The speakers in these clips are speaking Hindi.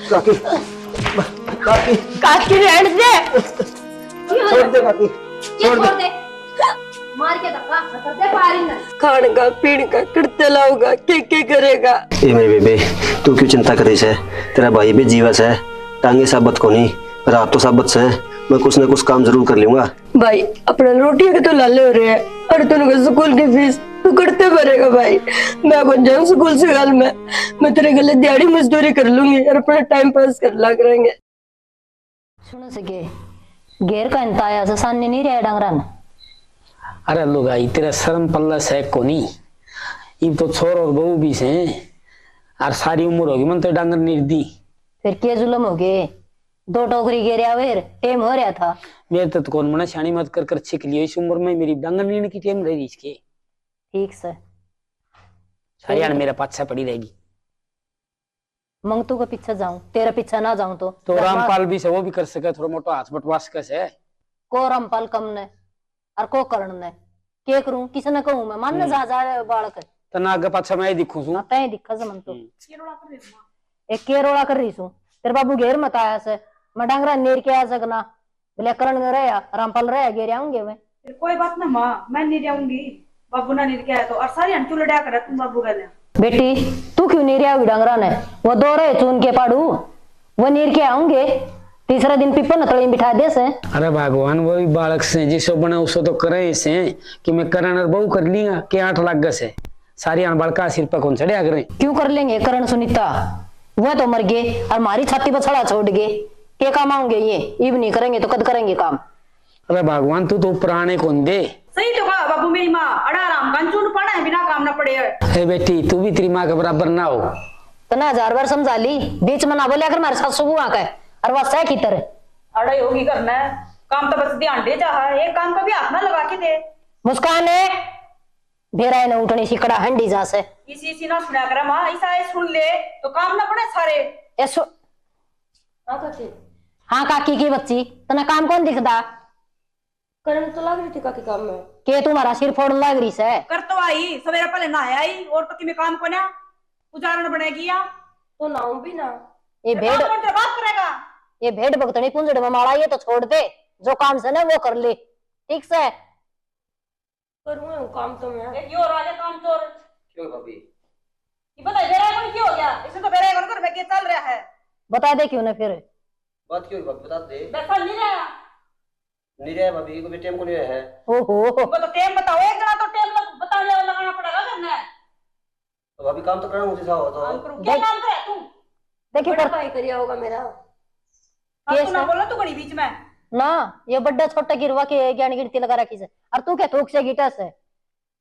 काकी काकी काकी रहने दे, छोड़ दे काकी, छोड़ दे। मार के धक्का कर दे पारी ना। खाने का पीने का करते लाऊंगा, क्या करेगा? ए मेरे बेबे, तू क्यों चिंता करे से? तेरा भाई भी जीवस है, टांगे साबत को नहीं, रात तो साबत से। मैं कुछ ना कुछ काम जरूर कर लूंगा। भाई अपना रोटी के तो लाले हो रहे हैं और तुमको स्कूल की फीस तू करते भरेगा भाई। मैं बन जाऊँ स्कूल से गाल में, मैं तेरे गले दिहाड़ी मजदूरी कर लूंगी और अपना टाइम पास कर ला करेंगे। सुनो सके घेर का इंताया से सामने नहीं रहा डांगरान। अरे लो भाई तेरा शर्म पल्ला से कोनी, इन तो छोर और बहू भी से और सारी उम्र होगी मन तो डांगर नहीं दी। फिर क्या जुल्म हो गए? 2 टोकरी घेरे आवेर टेम हो रहा था। मेरे तो कौन मना शानी मत कर छिक लियो, इस उम्र में मेरी डांगर नींद की टेम रही इसके। ठीक से सारी यार मेरा पाछा पड़ी रहेगी। मंगतू का पीछे जाऊं, तेरा पीछा ना जाऊं तो रामपाल भी से वो भी कर सके, थोड़ा मोटा हाथ बटवास का से को रामपाल कम ने और को करण ने के करूं, किसी ने कहूं मैं मानने जा बालक तना आगे पाछा मैं दिखूं सु तय दिखा से मन तो एक केरोड़ा कर रही सु। तेरे बाबू घेर मत आया से मैं डांगरा नेर के आ सकना बोले करण रहा रामपाल रहा घेर आऊंगे मैं। कोई बात ना माँ, मैं नहीं जाऊंगी। बाबू ना नहीं क्या है तो और सारी अंचू लड़ा कर तुम बाबू गले। बेटी तू क्यों नहीं रहा डांगरा ने? वो 2 रहे चुन के पाड़ू वो नीर के आऊंगे, तीसरा दिन पीपल नतड़ी बिठा दे से। अरे भगवान वो भी बालक से जिसो बना उसो तो करे से कि मैं करण और बहु कर लिया के 8 लाख से सारी आन बालका सिर पर कौन चढ़िया करे। क्यों कर लेंगे करण सुनीता, वह तो मर गए और हमारी छाती पर छड़ा छोड़ गए, के काम आऊंगे ये इब नहीं करेंगे तो कद करेंगे काम। अरे भगवान तू तो पुराने कौन दे। सही तो कहा बाबू मेरी माँ, अड़ा राम कंचून पड़ा है बिना काम ना पड़े है। हे बेटी तू भी तेरी माँ के बराबर ना हो। तो ना 1000 बार समझा ली, बीच में ना बोलिया कर मारे सासू बुआ का और वह सह की तरह अड़ा होगी करना है काम तो बस ध्यान दे चाह, एक काम का भी हाथ ना लगा के दे। मुस्कान है भेरा ने उठनी सिकड़ा हंडी जा से इसी ना सुना कर माँ, ऐसा सुन ले तो काम ना पड़े सारे। ऐसो हाँ काकी की बच्ची तना काम कौन दिखदा? करण तो लग रही थी काकी काम में के तुम्हारा सिर फोड़ लग रही से कर तो आई सवेरे पहले नहाया आई और तो कि मैं काम को ना उजारण बनेगी या तो नाऊं भी ना। ये भेड़ बात करेगा, ये भेड़ भगतनी पुंजड़ में मारा, ये तो छोड़ दे जो काम से ना वो कर ले ठीक से। करूँ काम तो मैं यो राजा काम चोर। क्यों भाभी? ये बता बेरा को क्या हो गया? इसे तो बेरा को मैं चल रहा है। बता दे क्यों ना फिर बात क्यों भाभी बता दे। बैठा नहीं रहा, नहीं रहा भाभी को भी टेम को नहीं है। ओहो वो तो टेम बताओ, एक जना तो टेम बताने लगाना पड़ेगा करना है। तो भाभी काम तो करना मुझे था हो तो। काम करूं क्या काम करे तू? देखिए बड़ा कर भाई करिया होगा मेरा। तू ना बोला तू बड़ी बीच में ना, ये बड्डा छोटा गिरवा के ज्ञान गिरती लगा रखी से और तू क्या थूक से गिटा से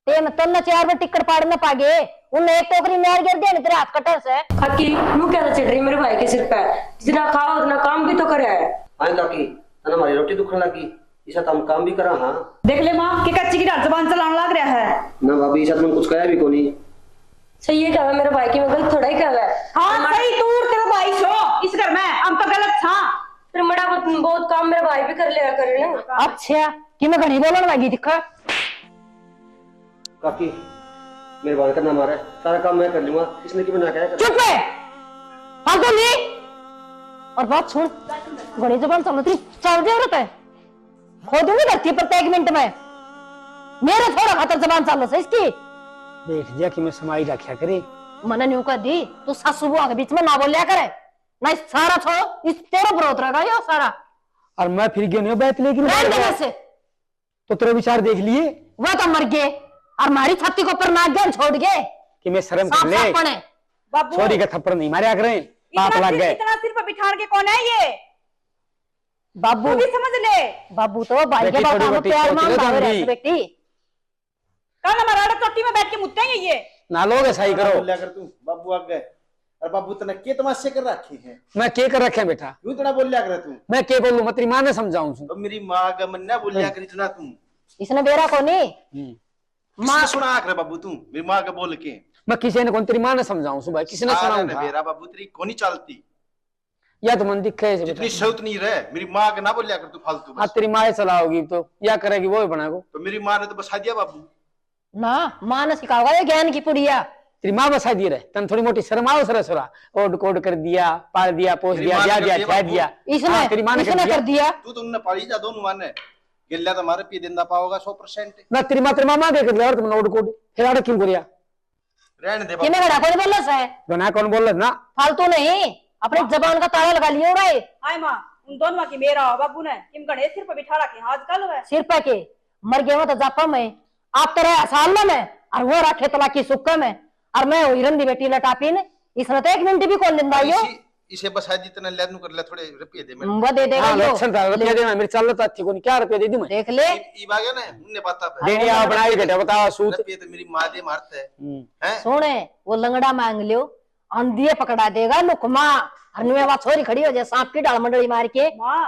ते में तन्ना 4 बार टिकट पाड़ न पागे उन्हें एक टोकरी मेर गिर दिया तेरे हाथ कटर से। काकी नू क्या चढ़ रही मेरे भाई के सिर पे, जितना खाओ उतना काम भी तो करे है। हां काकी ना हमारी रोटी दुखने लगी, इसा तो हम काम भी करा। हां देख ले मां कि कच्ची की जबान चलाने लग रहा है ना भाभी, इसा तो कुछ कहा भी कोनी। सही है क्या मेरे भाई की, मैं गलत थोड़ा ही क्या है। हां सही तू तेरा भाई सो इस घर में हम तो गलत था। फिर बड़ा बहुत काम मेरा भाई भी कर लिया करे ना। अच्छा कि मैं घड़ी बोलने लगी दिखा काकी मेरे भाई का नाम आ रहा है, सारा काम मैं कर लूंगा, इसने की बना क्या कर। चुप है फालतू नहीं। और बात सुन, घड़ी जबान चलती चल दे औरत है खो दूंगी धरती पर 1 मिनट में, मेरे थोड़ा खातर जबान चल से इसकी देख दिया कि मैं समाई रखा करे। मने न्यू कर दी तू सासू बुआ के बीच में ना बोलिया करे ना, सारा छोड़ो इस तेरा विरोध रहेगा ये सारा। और मैं फिर गया नहीं बैठ लेकिन से तो तेरे विचार देख लिए वो तो मर गए और हमारी छाती को ऊपर नाक गन छोड़ गए कि मैं शर्म कर ले। बाबू छोरी का थप्पड़ नहीं मारे करें, पाप लग गए। इतना सिर पर बिठाड़ के कौन है ये? बाबू तू भी समझ ले। बाबू तो भाई के बाबू में प्यार मांगता है बेटी। कल हमारा चोटी में बैठ के मुत्तेंगे ये। ना लोग ऐसा ही करो। बोलिया कर तू बाबू आ गए और बाबू तने के तमाशे कर रखे हैं। मैं के कर रखे बेटा, क्यों इतना बोलिया कर तू? मैं के बोलूं, मैं तेरी मां ने समझाऊं तो मेरी मां का मन ना बोलिया कर इतना तू। इसने बेरा को नहीं मां सुना कर बाबू तू मेरी मां का बोल के। मैं किसी ने कौन तेरी मां ने समझाऊं सुबह किसी ने सुनाऊं था। मेरा बाबू तेरी कोनी चलती या तो मन दिखे ऐसे इतनी शौत नहीं रहे, मेरी मां का ना बोलिया कर तू फालतू हाँ बस। तेरी माँ चलाओगी तो या करेगी वो ही बनाएगो। तो मेरी मां ने तो बसा दिया बाबू। ना मां ने सिखाओगा ये ज्ञान की पुड़िया तेरी माँ बसा दी रहे तन थोड़ी मोटी शर्म आओ सर सोरा ओड कोड कर दिया पाल दिया पोस मेरी दिया माँ दिया ने दिया कर खा दिया, दिया इसने हाँ, तेरी माँ ने इसने कर दिया तू तो उन्हें पाली जा दोनों माने गिल्ला तुम्हारे पी देना पाओगा 100%। ना तेरी माँ देख लिया और तुमने ओड कोड फिर आड़े क्यों करिया रहने दे कि मैं घड़ा कौन बोल रहा है दोना कौन बोल रहा ना फालतू नहीं अपने जबान का ताला लगा लिया रहा है आय माँ उन दोनों की मेरा बाबू ने किम गणे सिर पर बिठा रखे आजकल है सिर पे के मर गए हो तो जापा में आप तेरे साल में और वो रखे तला की सुक्का में और मैं हुई रंदी बेटी लटापी ने इसने तो 1 मिनट भी कौन दिन यो इसे बस है जितना लेनू कर ले थोड़े रुपये दे मैं वो दे देगा हाँ, यो लक्षण था रुपया देना मेरे चल रहा था क्या रुपया दे दूं मैं देख ले ई बागे ना उन्हें पता है दे दिया बनाई बेटा बताओ सूत रुपये तो मेरी माँ दे मारते हैं सोने वो लंगड़ा मांग लियो अंधिये पकड़ा देगा लुकमा हनुए वहां छोरी खड़ी हो जाए सांप की डाल मंडली मार के माँ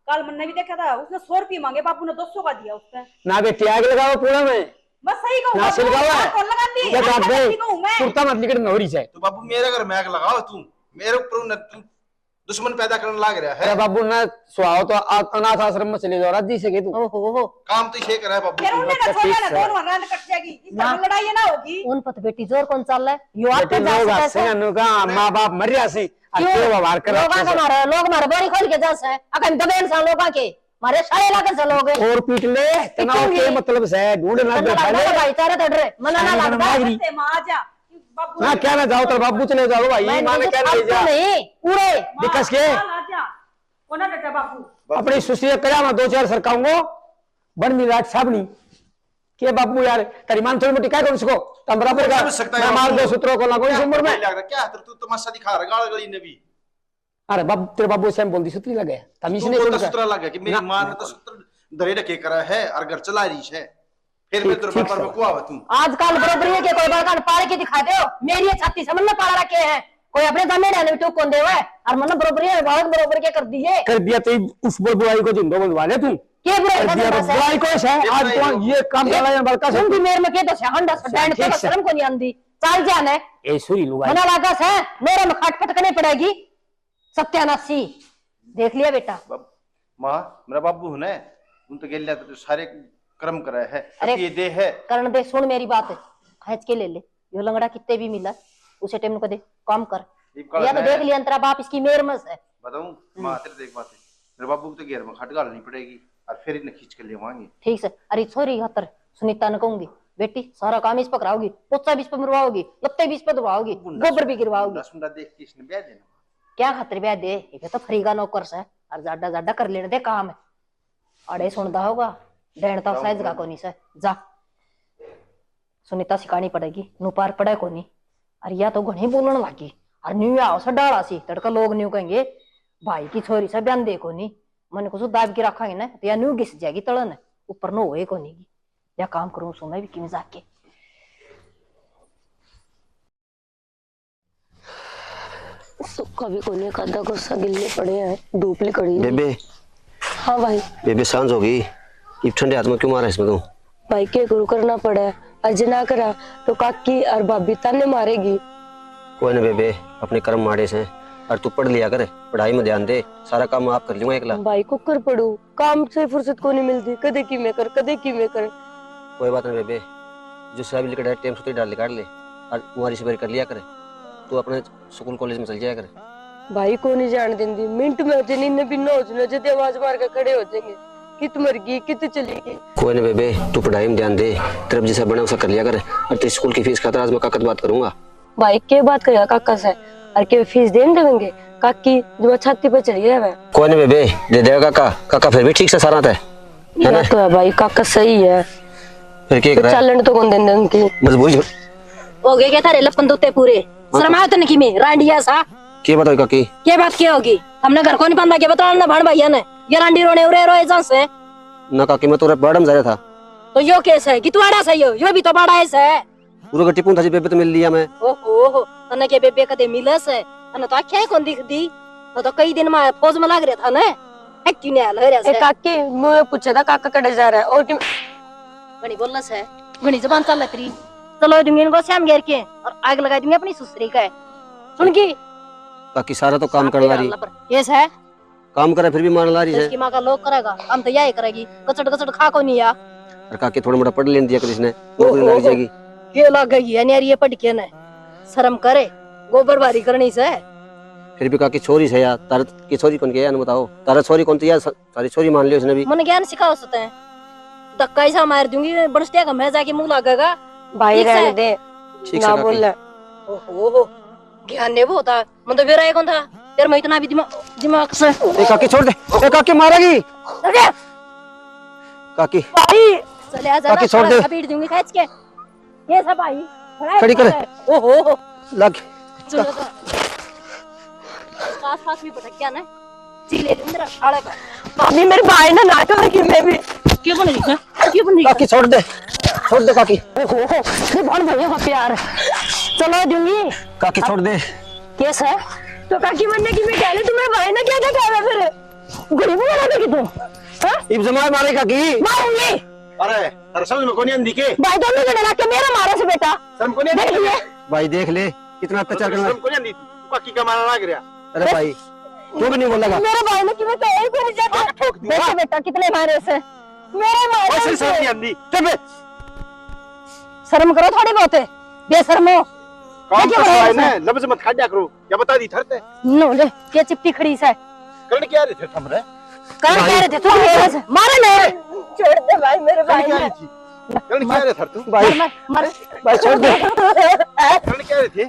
कल मैंने भी देखा था उसने 100 रुपये मांगे बाबू ने 200 का दिया उसने ना बेटी आग लगाओ पूरा में बस सही कहूँ ना सिलगावा है कौन लगाती ये बात है दे कहूँ मैं कुर्ता मत निकल नौरी से तो बाबू मेरे घर मैग लगाओ तू मेरे ऊपर तू दुश्मन पैदा करने लग रहा है अरे बाबू ना सुहाओ तो अनाथ आश्रम में चले जाओ राजी से के तू ओहो काम तो ये करा है बाबू फिर उन्हें ना अच्छा, छोड़ना ठीक ना है। दोनों रात कट जाएगी इस ना। तरह लड़ाई ना होगी उन पत बेटी जोर कौन चल रहा है यो बेटे आते जा लोग सकते हंसे हैं अनु का माँ बाप मर रहा सी क्यों? अच्छे व्यवहार कर लोग मारे बोरी खोल के जा से अकन दबे इंसान लोगों के मारे सारे इलाके से लोग और पीट ले तनाव के मतलब से ढूंढ ना दे पहले भाईचारे तड़ रहे मना ना लगता नागरी। ते माँ आ जा बाबू ना क्या ना जाओ तो बाबू चले जाओ भाई मैं मां ने क्या ले जा नहीं पूरे दिक्कत के आ जा कोना बेटा बाबू अपनी सुशी करा मैं 2-4 सरकाऊंगा बन मिल रात साबनी के बाबू यार तेरी मान थोड़ी मोटी क्या कर उसको तुम बराबर का समझ सकता है मैं मार बाबू। दो सूत्रों को लगो इस उम्र में लग रहा क्या तू तमाशा दिखा रहा गाल गली ने भी अरे बाबू तेरे बाबू से हम बोल दी सूत्री लगे तमीज तू नहीं को छोड़ सूत्र लग गया कि मेरी मां ने तो सूत्र धरे रखे करा है और घर चला रही है फिर मैं तेरे ठीक बापर से। में कुआ तू आजकल बरोबरी है कि कोई बार पाड़ के दिखाते हो मेरी छाती समझ में पाड़ रखे हैं कोई अपने सामने रहने तो कौन देवा है और मन बरोबरी है बहुत बरोबर के कर दिए कर दिया तो उस बुआई को जिंदो बुलवा ले तू के बुराई कर दिया का तो बुआई को है आज तो ये काम चला है बड़का से सुन भी मेरे में के तो हंडा स्टैंड ठीक तो से। शर्म को नहीं आंदी चल जाने ए सुरी लुगाई मना लागा से मेरे में खटपट करनी पड़ेगी सत्यानाशी देख लिया बेटा मां मेरा बाबू है उन तो गेल तो सारे कर्म करा है अरे ये दे है करण दे सुन मेरी बात खींच के ले ले यो लंगड़ा कितने भी मिला उसे टाइम को दे काम कर या तो देख लिया अंतरा बाप इसकी मेर में है बताऊं मां तेरे देख बात है मेरे बाबू को तो घेर में खट गालनी पड़ेगी और फिर इन्हें खींच के ले आएंगे ठीक से अरे छोरी हतर सुनीता ने कहूंगी बेटी सारा काम इस पर कराओगी पोचा भी इस पर मरवाओगी लत्ते भी इस पर दबाओगी गोबर भी गिरवाओगी सुंडा देख के इसने ब्याह देना क्या खातिर ब्याह दे ये तो फरीगा नौकर से और जाडा जाडा कर लेने दे काम है अड़े सुनता होगा डेढ़ता साइज का कोनी से जा सुनीता सिखानी पड़ेगी नु पार पड़े कोनी और या तो घणी बोलने लगी और न्यू आओ से डाला सी तड़का लोग न्यू कहेंगे भाई की छोरी से बयान दे कोनी मन को दाब के रखेंगे ना तो या न्यू घिस जाएगी तड़न ऊपर नो होए कोनी की या काम करूं सो मैं भी किम जाके सुक्का भी कोने का आधा गुस्सा गिल्ले पड़े हैं डूपली कड़ी है। बेबे हाँ भाई बेबे सांझ होगी इब ठंडे हाथ में क्यों मारा इसमें तू भाई के गुरु करना पड़ा है आज ना करा तो काकी और भाभी ताने मारेगी कोई ना बेबे अपने कर्म माड़े से और तू पढ़ लिया कर पढ़ाई में ध्यान दे सारा काम आप कर लूंगा एकला भाई को कर पड़ू काम से फुर्सत को नहीं मिलती कदे की मैं कर कदे की मैं कर कोई बात नहीं बेबे जो साहब लिखा है टाइम सुती डाल काट ले और तुम्हारी सवेर कर लिया करे तू अपने स्कूल कॉलेज में चल जाया करे भाई को नहीं जान देंगी मिनट में होते नींद भी ना हो जब आवाज मार कर खड़े हो जाएंगे कित मर गई कित चलेगी कोई ना बेबे तू पढ़ाई में ध्यान दे तेरा जैसा बना वैसा कर लिया करे और तेरे स्कूल की फीस खातर आज मैं काकत बात करूंगा भाई के बात करेगा काका से और के फीस देने देंगे काकी जो छाती पे चढ़ी है कोई ना बेबे दे देगा काका काका फिर भी ठीक से सारा था है ना तो है भाई काका सही है फिर क्या तो करा चलन तो कौन देने उनकी मजबूरी हो गए क्या थारे लपन दोते पूरे शर्म आया तो नहीं में रांडिया सा क्या बताओ काकी क्या बात क्या होगी हमने घर को नहीं बांधा क्या बताओ ना भाण भैया ने ये रांडी रोने उरे रोए जहाँ से ना काकी मैं तो बड़म जा रहा था तो यो केस है कि तुम्हारा सही हो यो भी तो बड़ा ऐसा है पूरा गट्टी पूंथा जी बेबे तो मिल लिया मैं ओहो तने के बेबे कदे मिलस है तने तो आख्या कौन दिख दी तो कई दिन में फौज में लग रहा था ना है क्यों नहीं हाल रहा ए काकी मुझे पूछा था काका कड़े जा रहा है और घनी बोलस है घनी जबान चल रही चलो दूंगी इनको श्याम घेर के और आग लगा दूंगी अपनी सुसरी का सुन की काकी सारा तो काम करवा रही केस है काम करे फिर भी मान ला रही है इसकी माँ का लोग करेगा हम तो यही करेगी कचड़ कचड़ खा को नहीं या और काकी थोड़ा मोटा पढ़ लेने दिया कर इसने नौकरी लग जाएगी ये लग गई है यार ये पढ़ के ना शर्म करे, गोबर बारी करनी से। फिर भी काकी छोरी से यार, तारे की छोरी कौन के यार बताओ, तारा छोरी कौन थी यार, सारी छोरी मान लियो उसने भी। मन ज्ञान सिखाओ सकते हैं, धक्का ऐसा मार दूंगी बरसटिया का मैं जाके मुंह लगेगा। भाई ठीक रहने है। दे, ठीक ना से काकी। बोल। ओहो ज्ञान ने वो होता मन तो बेरा कौन था तेरे में इतना भी दिमाग से। ए काकी छोड़ दे, ए काकी मारेगी काकी। भाई चले आ जा, काकी छोड़ दे। पीट दूंगी खींच के। ये सब भाई खड़ी करे। ओहो लग चलो तो आस-पास भी पटक गया ना, चीले इंद्र आड़े का। भाभी मेरे भाई ने ना कर कि मैं भी क्यों बन रही है, क्यों बन रही काकी छोड़ दे काकी। ओहो ये बन भैया का प्यार चलो दूंगी। काकी छोड़ दे। केस है तो काकी बनने की मैं कह रही, तुम्हारे भाई ने क्या दिखाया फिर? गरीब बना देगी तू, हां इब जमाए मारे काकी। मारूंगी। अरे तारे समझ में कोनी आंदी के भाई दोनों जने लगा के मेरा मारा से बेटा शर्म कोनी देख आंदी लिए। भाई देख ले कितना अत्याचार करना। शर्म कोनी आंदी तू काकी का मारना लग रहा। अरे भाई तू भी नहीं बोलेगा। मेरे भाई ने किਵੇਂ कहे तेरी जगह ठोक दिया। देखो बेटा कितने मारे से मेरे मारे वैसे से। शर्म नहीं आंदी चुप शर्म करो थोड़ी बहुत है बेशर्मो। काम क्या कर बोल रहा रहा है ना, लफ्ज मत खाड्या करो, क्या बता दी थरते नो ले क्या चिपटी खड़ी से करण क्या रहे थे थम रे कौन कह रहे थे तू मेरे से मारे नहीं छोड़ दे भाई, मेरे भाई क्या ने। रही थी करण क्या रहे थर तू भाई मर मर भाई छोड़ दे, करण क्या रहे थे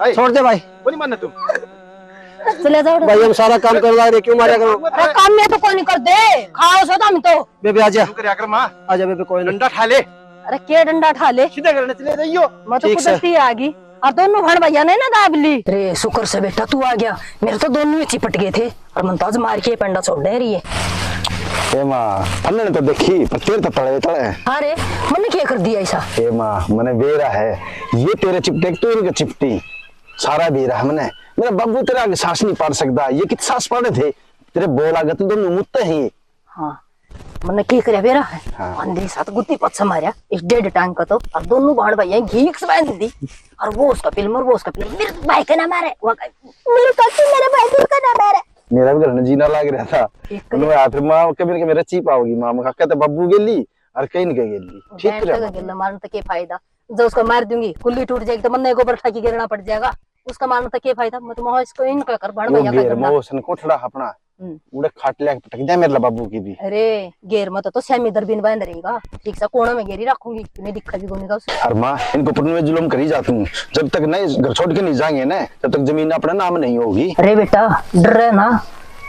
हाय छोड़ दे भाई। कोनी मानना तुम चले जाओ। भाई हम सारा काम करवा रहे, क्यों मारेगा? अरे काम में तो कोई नहीं कर दे खाओ सो हम तो। बेबे आजा तू कर मां आजा बेबे, कोई नहीं। डंडा ठा ले अरे के डंडा ठा ले सीधा करने चले जाइयो। मैं तो ठीक से। कुदरती आ गई और दोनों भाण भैया ने ना दाब ली। अरे शुक्र से बेटा तू आ गया, मेरे तो दोनों ही चिपट गए थे और मुमताज मार के पेंडा छोड़ दे रही है। ए माँ फलने तो देखी पर तेरे तो तड़े तड़े। अरे मैंने क्या कर दिया ऐसा? ए माँ मने बेरा है ये तेरे चिपटे तो इनके चिपटी सारा बेरा है मने मेरा बाबू तेरा आगे सांस नहीं पार सकता, ये कित सांस पाड़े थे तेरे बोल आगे तो दोनों मुत्ते ही। हाँ मैंने क्या करे बेरा है हाँ। अंधे साथ गुत्ती पत्सा मारा इस डेढ़ टांग का तो और दोनों भाण भैया घी से बांध दी और वो उसका पिल और वो उसका पिल मेरे भाई का ना मारे मेरे काकी मेरे भाई का ना मारे। मेरा भी घर में जीना लाग रहा था उन्होंने आखिर माँ कभी मेरा चीप आओगी माँ मैं कहते बब्बू गेली और कहीं नहीं गेली ठीक है गिल्ला मारने तक क्या फायदा, जब उसको मार दूंगी कुल्ली टूट जाएगी तो मन को बरठा की गिरना पड़ जाएगा, उसका मारने तक क्या फायदा। मैं तो इसको इनका कर भाण वो भैया का गेर करना। मोसन कोठड़ा अपना उड़े खाट ले पटक जाए मेरे बाबू की भी। अरे गेर मत तो सैमी दरबीन बांध रहेगा ठीक से कोने में गेरी रखूंगी तुम्हें दिखा भी कोने का उसे। और माँ इनको पुण्य में जुल्म करी जाती हूँ, जब तक नहीं घर छोड़ के नहीं जाएंगे ना तब तक जमीन अपना नाम नहीं होगी। अरे बेटा डर रहे ना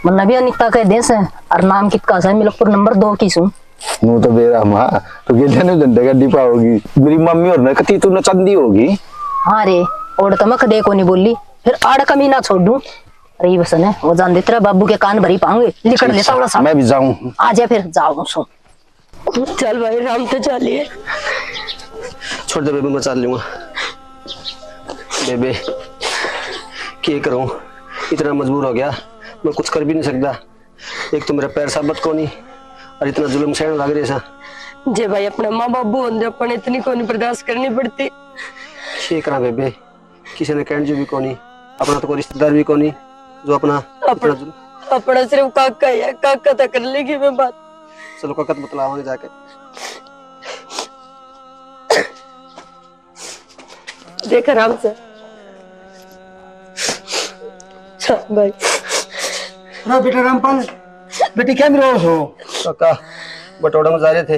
मन्ना भी अनिता कह दे से और नाम कितका सा मिलकपुर नंबर 2 की सु नू तो बेरा माँ तो गेले ने झंडे का डिपा होगी मेरी मम्मी और न कती तू न चंदी होगी। हाँ रे और तो मैं कदे को नहीं बोली फिर आड़ कमी ना छोड़ दूं। अरे बस ने वो जान दे तेरा बाबू के कान भरी पाऊंगे लिखड़ लेता बड़ा सा मैं भी जाऊं। आ जा फिर जाऊं सो। चल भाई राम तो चलिए। छोड़ दे बेबे, मैं चल लूंगा। बेबे क्या करूं, इतना मजबूर हो गया, मैं कुछ कर भी नहीं सकता। एक तो मेरा पैर साबत को नहीं और इतना जुल्म सहन लग रही सा। जे भाई अपना माँ बाबू होंगे अपन इतनी को नहीं बर्दाश्त करनी पड़ती। क्या करा बेबे, किसी ने कहने जो भी को नहीं, अपना तो कोई रिश्तेदार भी को नहीं जो अपना इतना जुल्म। अपना सिर्फ काका ही है, काका तो कर लेगी मैं बात। चलो काका तो बतलावांगे जाके। देख आराम से चल भाई। हाँ बेटा रामपाल बेटी क्या मिलो हो? काका बटोड़ा में जा रहे थे,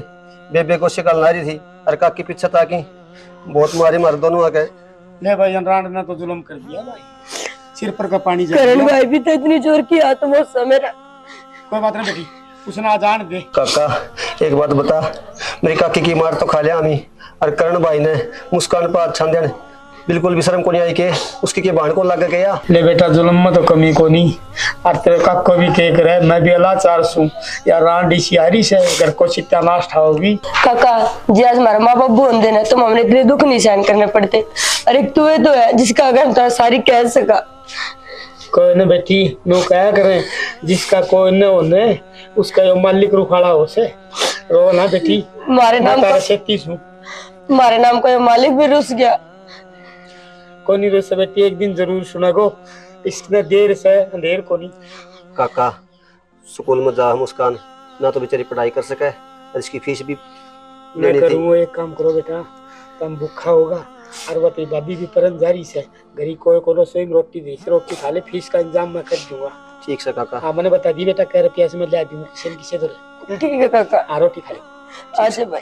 बेबे को शिकल रही थी और काकी पीछे ताकि बहुत मारे मार दोनों आ गए। ले भाई रांड ने तो जुल्म कर दिया भाई, सिर पर का पानी जा करण भाई भी तो इतनी जोर की हाथ वो मेरा। कोई बात नहीं बेटी उसने आ जान दे। काका एक बात बता, मेरी काकी की मार तो खा लिया हमी और करण भाई ने मुस्कान पर अच्छा देने बिल्कुल भी शर्म को नहीं आई के उसकी के बाण को लग गया। ले बेटा जुल्म में तो कमी को नहीं और तेरे काको भी के करे मैं भी अलाचार सू या रांडी सियारी से घर को सत्यानाश होगी। काका जी आज हमारा माँ बाबू होंगे ना तो हमने इतने दुख नहीं सहन करने पड़ते। और एक तू तो है जिसका अगर हम तो सारी कह सका। कोई न बेटी नो क्या करे जिसका कोई न होने उसका यो मालिक रुखाड़ा हो से रो ना बेटी हमारे नाम का 36 हूँ हमारे नाम का मालिक भी रुस गया। कोई नहीं रोसे बेटी एक दिन जरूर सुनागो इसने देर से अंधेर को नहीं। काका स्कूल में जा मुस्कान ना तो बेचारी पढ़ाई कर सके और इसकी फीस भी मैं लेनी थी। करूँ एक काम करो बेटा तुम भूखा होगा और वो तेरी भाभी भी परन जारी से घरी कोई कोनो स्वयं रोटी दे रोटी खा ले फीस का इंतजाम मैं कर दूंगा। ठीक से काका। हाँ मैंने बता दी बेटा कह रुपया से मैं ले दूंगा किसी तो ठीक है काका। हाँ रोटी खा ले। अच्छा भाई।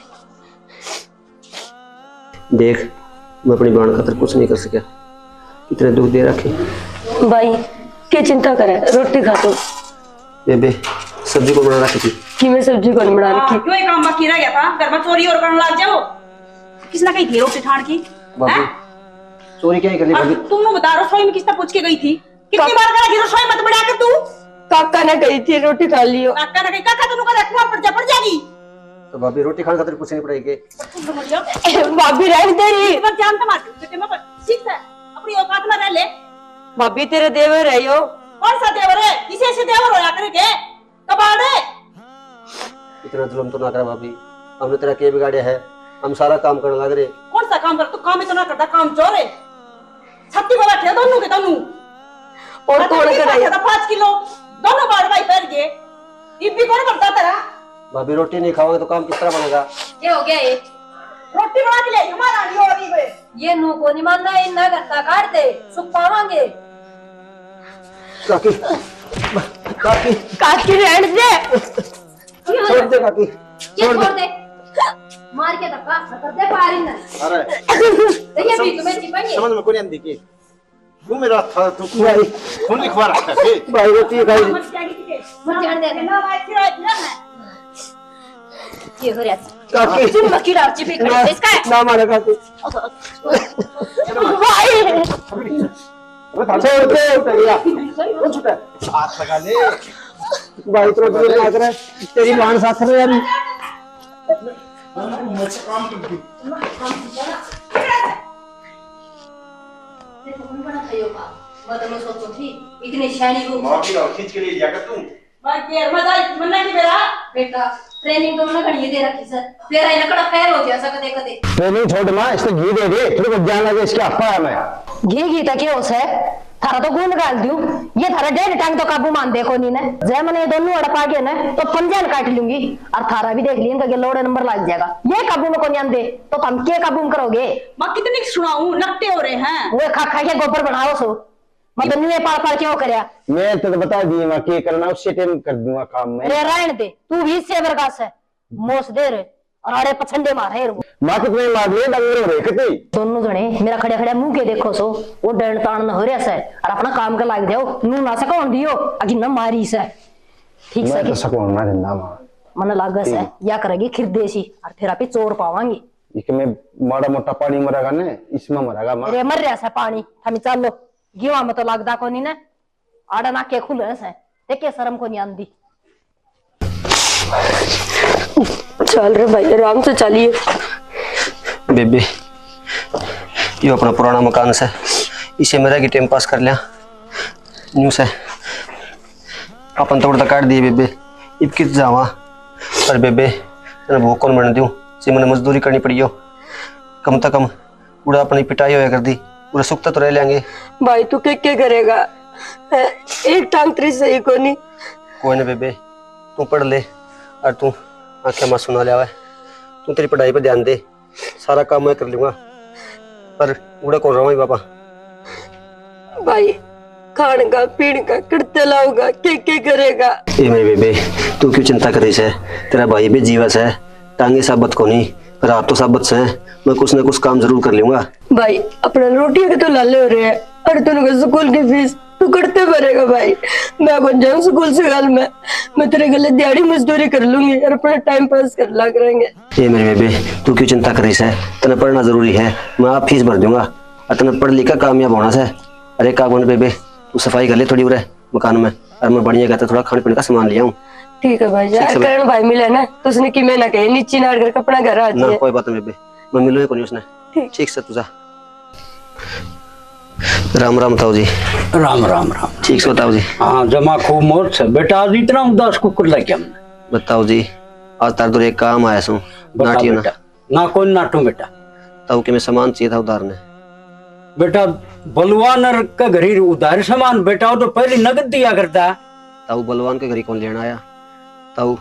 देख मैं अपनी बहन खातर कुछ नहीं कर सका, इतने दुख दे रखे। भाई क्या चिंता करे, रोटी खा तू। बेबे सब्जी को बना रखी थी कि मैं सब्जी कौन बना रखी? क्यों ये काम बाकी रह गया था, घर में चोरी और करने लग जाओ। किसने कही थी रोटी ठाण की? भाभी चोरी क्या ही कर ली भाभी? तुम बता, रसोई में किसने पूछ के गई थी? कितनी बार कहा कि रसोई मत बढ़ा कर तू? काका ने कही थी रोटी खा लियो। काका ने कही, काका तू कहा कुआं पड़ जाएगी। तो भाभी रोटी खाने खातिर कुछ नहीं पड़ेगी। भाभी रहने दे रही। एक बार जान तमार बेटे में ठीक है, अपनी औकात में रह ले। भाभी तेरे देवर है यो। कौन सा देवर है? किसे से देवर होया करके? कबाड़े। इतना जुल्म तो ना कर भाभी, हमने तेरा क्या बिगाड़े है? हम सारा काम करने लग रहे। कौन सा काम कर? तू काम इतना करता, काम चोर है। छत्ती को बैठे दोनों के दोनों। और कौन कराया? 5 किलो दोनों बाड़ भाई पैर के। ये भी कौन करता तेरा? भाभी रोटी नहीं खाओगे तो काम किस तरह बनेगा? ये हो गया ये रोटी बना के ले, हमारा नहीं हो रही है। ये नू को नहीं मानना, इन ना करता काट दे सुख पावांगे। काकी काकी काकी रहने दे। छोड़ दे काकी, ये छोड़ दे, मार के धक्का कर दे पारी ना। अरे ये भी तुम्हें चिपकेंगे। समझ में कोई नहीं आती की तू मेरा था तू खून लिखवा रखा है। भाई रोटी खाई। मत जाएगी तुझे। मर जाने दे ना भाई फिर इतना है। ये हो रहा काकी तुम मकीला चिपक कर इसका है। ना मारे काकी। भाई छोड़ दे छुटा हाथ लगा ले। भाई तो दूर ना करे, तेरी बहन साथ में यार। इतनी शैनी को मां की लाओ खींच के ले लिया कर तू। भाई देर में जाए मन्ना की मेरा। बेटा ट्रेनिंग तो ना घड़ी दे रखी सर, तेरा इनका कड़ा फैल हो गया सा कदे कदे। नहीं छोड़ माँ, इसको घी दे दे, तेरे को जान लगे इसके आपा है मैं। घी तक क्या उसे थारा तो गुण गाल दूं, ये थारा 1.5 टांग तो काबू मान देखो नी ने। जय मैंने दोनों अड़प आ गए ना तो पंजान काट लूंगी और थारा भी देख लिएगा कि लोड नंबर लग जाएगा। ये काबू में कौन दे तो तुम क्या काबू में करोगे? मां कितनी सुनाऊं, नकटे हो रहे हैं। वो खा खा के गोबर बनाओ सो मतलब नहीं पार पार क्यों करया? मैं तो बता दी माँ क्या करना, उससे टाइम कर दूंगा काम में। अरे रहने दे, तू भी इससे बरगास है मोस दे रे और आड़े पछंडे मारे रे। माँ कितने मार लिए डंगर हो रहे कितनी। दोनों जने मेरा खड़े खड़े मुंह के देखो सो वो डर तान न हो रहा से और अपना काम के लाग जाओ। नू ना सको दियो अगी न मारी से ठीक से मैं तो सको ना जिंदा माँ मन लाग से या करेगी खिरदेसी और फिर आप चोर पावांगी। ये मैं माड़ा मोटा पानी मरेगा ना, इसमें मरेगा माँ। अरे मर रहा से पानी हम चलो गिवा में तो लगदा को नहीं ना आड़ा ना के खुले से देखे शर्म को नहीं आंदी। चल रे भाई आराम से चलिए। बेबे ये अपना पुराना मकान से इसे मेरा की टाइम पास कर लिया न्यू से अपन तोड़ काट दिए बेबे। इब कित जावा पर बेबे तेने भूख कौन बन दूं से मैंने मजदूरी करनी पड़ी हो। कम से कम पूरा अपनी पिटाई होया कर दी, पूरा सुख तो रह लेंगे। भाई तू क्या करेगा? एक टांग तेरी सही को नहीं। कोई ना बेबे तू पढ़ ले और तू आंखें मत सुना लिया है। तू तेरी पढ़ाई पे ध्यान दे, सारा काम मैं कर लूंगा पर बूढ़ा कौन रहा बाबा। भाई खाने का पीने का करते लाऊंगा क्या करेगा? ए मेरे बेबे तू क्यों चिंता कर रही है? तेरा भाई भी जीवस है, टांगे साबत को नहीं पर आप तो साबत से हैं। मैं कुछ ना कुछ काम जरूर कर लूंगा। भाई अपना रोटी के तो लाले हो रहे हैं और तू स्कूल की फीस तू करते भरेगा। भाई मैं कौन जाऊँ स्कूल से गल में, मैं तेरे गले दिहाड़ी मजदूरी कर लूंगी और अपना टाइम पास कर लग रहेंगे। ये मेरे बेबे तू क्यों चिंता कर रही है? तेने पढ़ना जरूरी है, मैं आप फीस भर दूंगा और तेने पढ़ लिख कर कामयाब होना से। अरे का बोल बेबे तू सफाई कर ले थोड़ी उरे मकान में और मैं बढ़िया कहता थोड़ा खाने पीने का सामान ले आऊं। ठीक है भाई करण भाई मिले ना तो उसने कि मैं ना कहे नीचे नाड़ कर अपना घर आ ना जाए। कोई बात नहीं बेबे मैं मिलूंगा कोई उसने। ठीक से तुझा राम राम ताऊ जी। राम राम राम। ठीक से बताओ जी। हाँ जमा खूब मोर से बेटा आज इतना उदास कुकुर लगे हमने। बताओ जी आज तार दूर एक काम आया सू नाटियो ना। ना कोई नाटू बेटा। ताऊ के मैं सामान चाहिए था उधार ने। बेटा बलवान का घरी उधार सामान बेटा तो पहले नगद दिया करता। ताऊ बलवान के घरी कौन लेना आया? ताऊ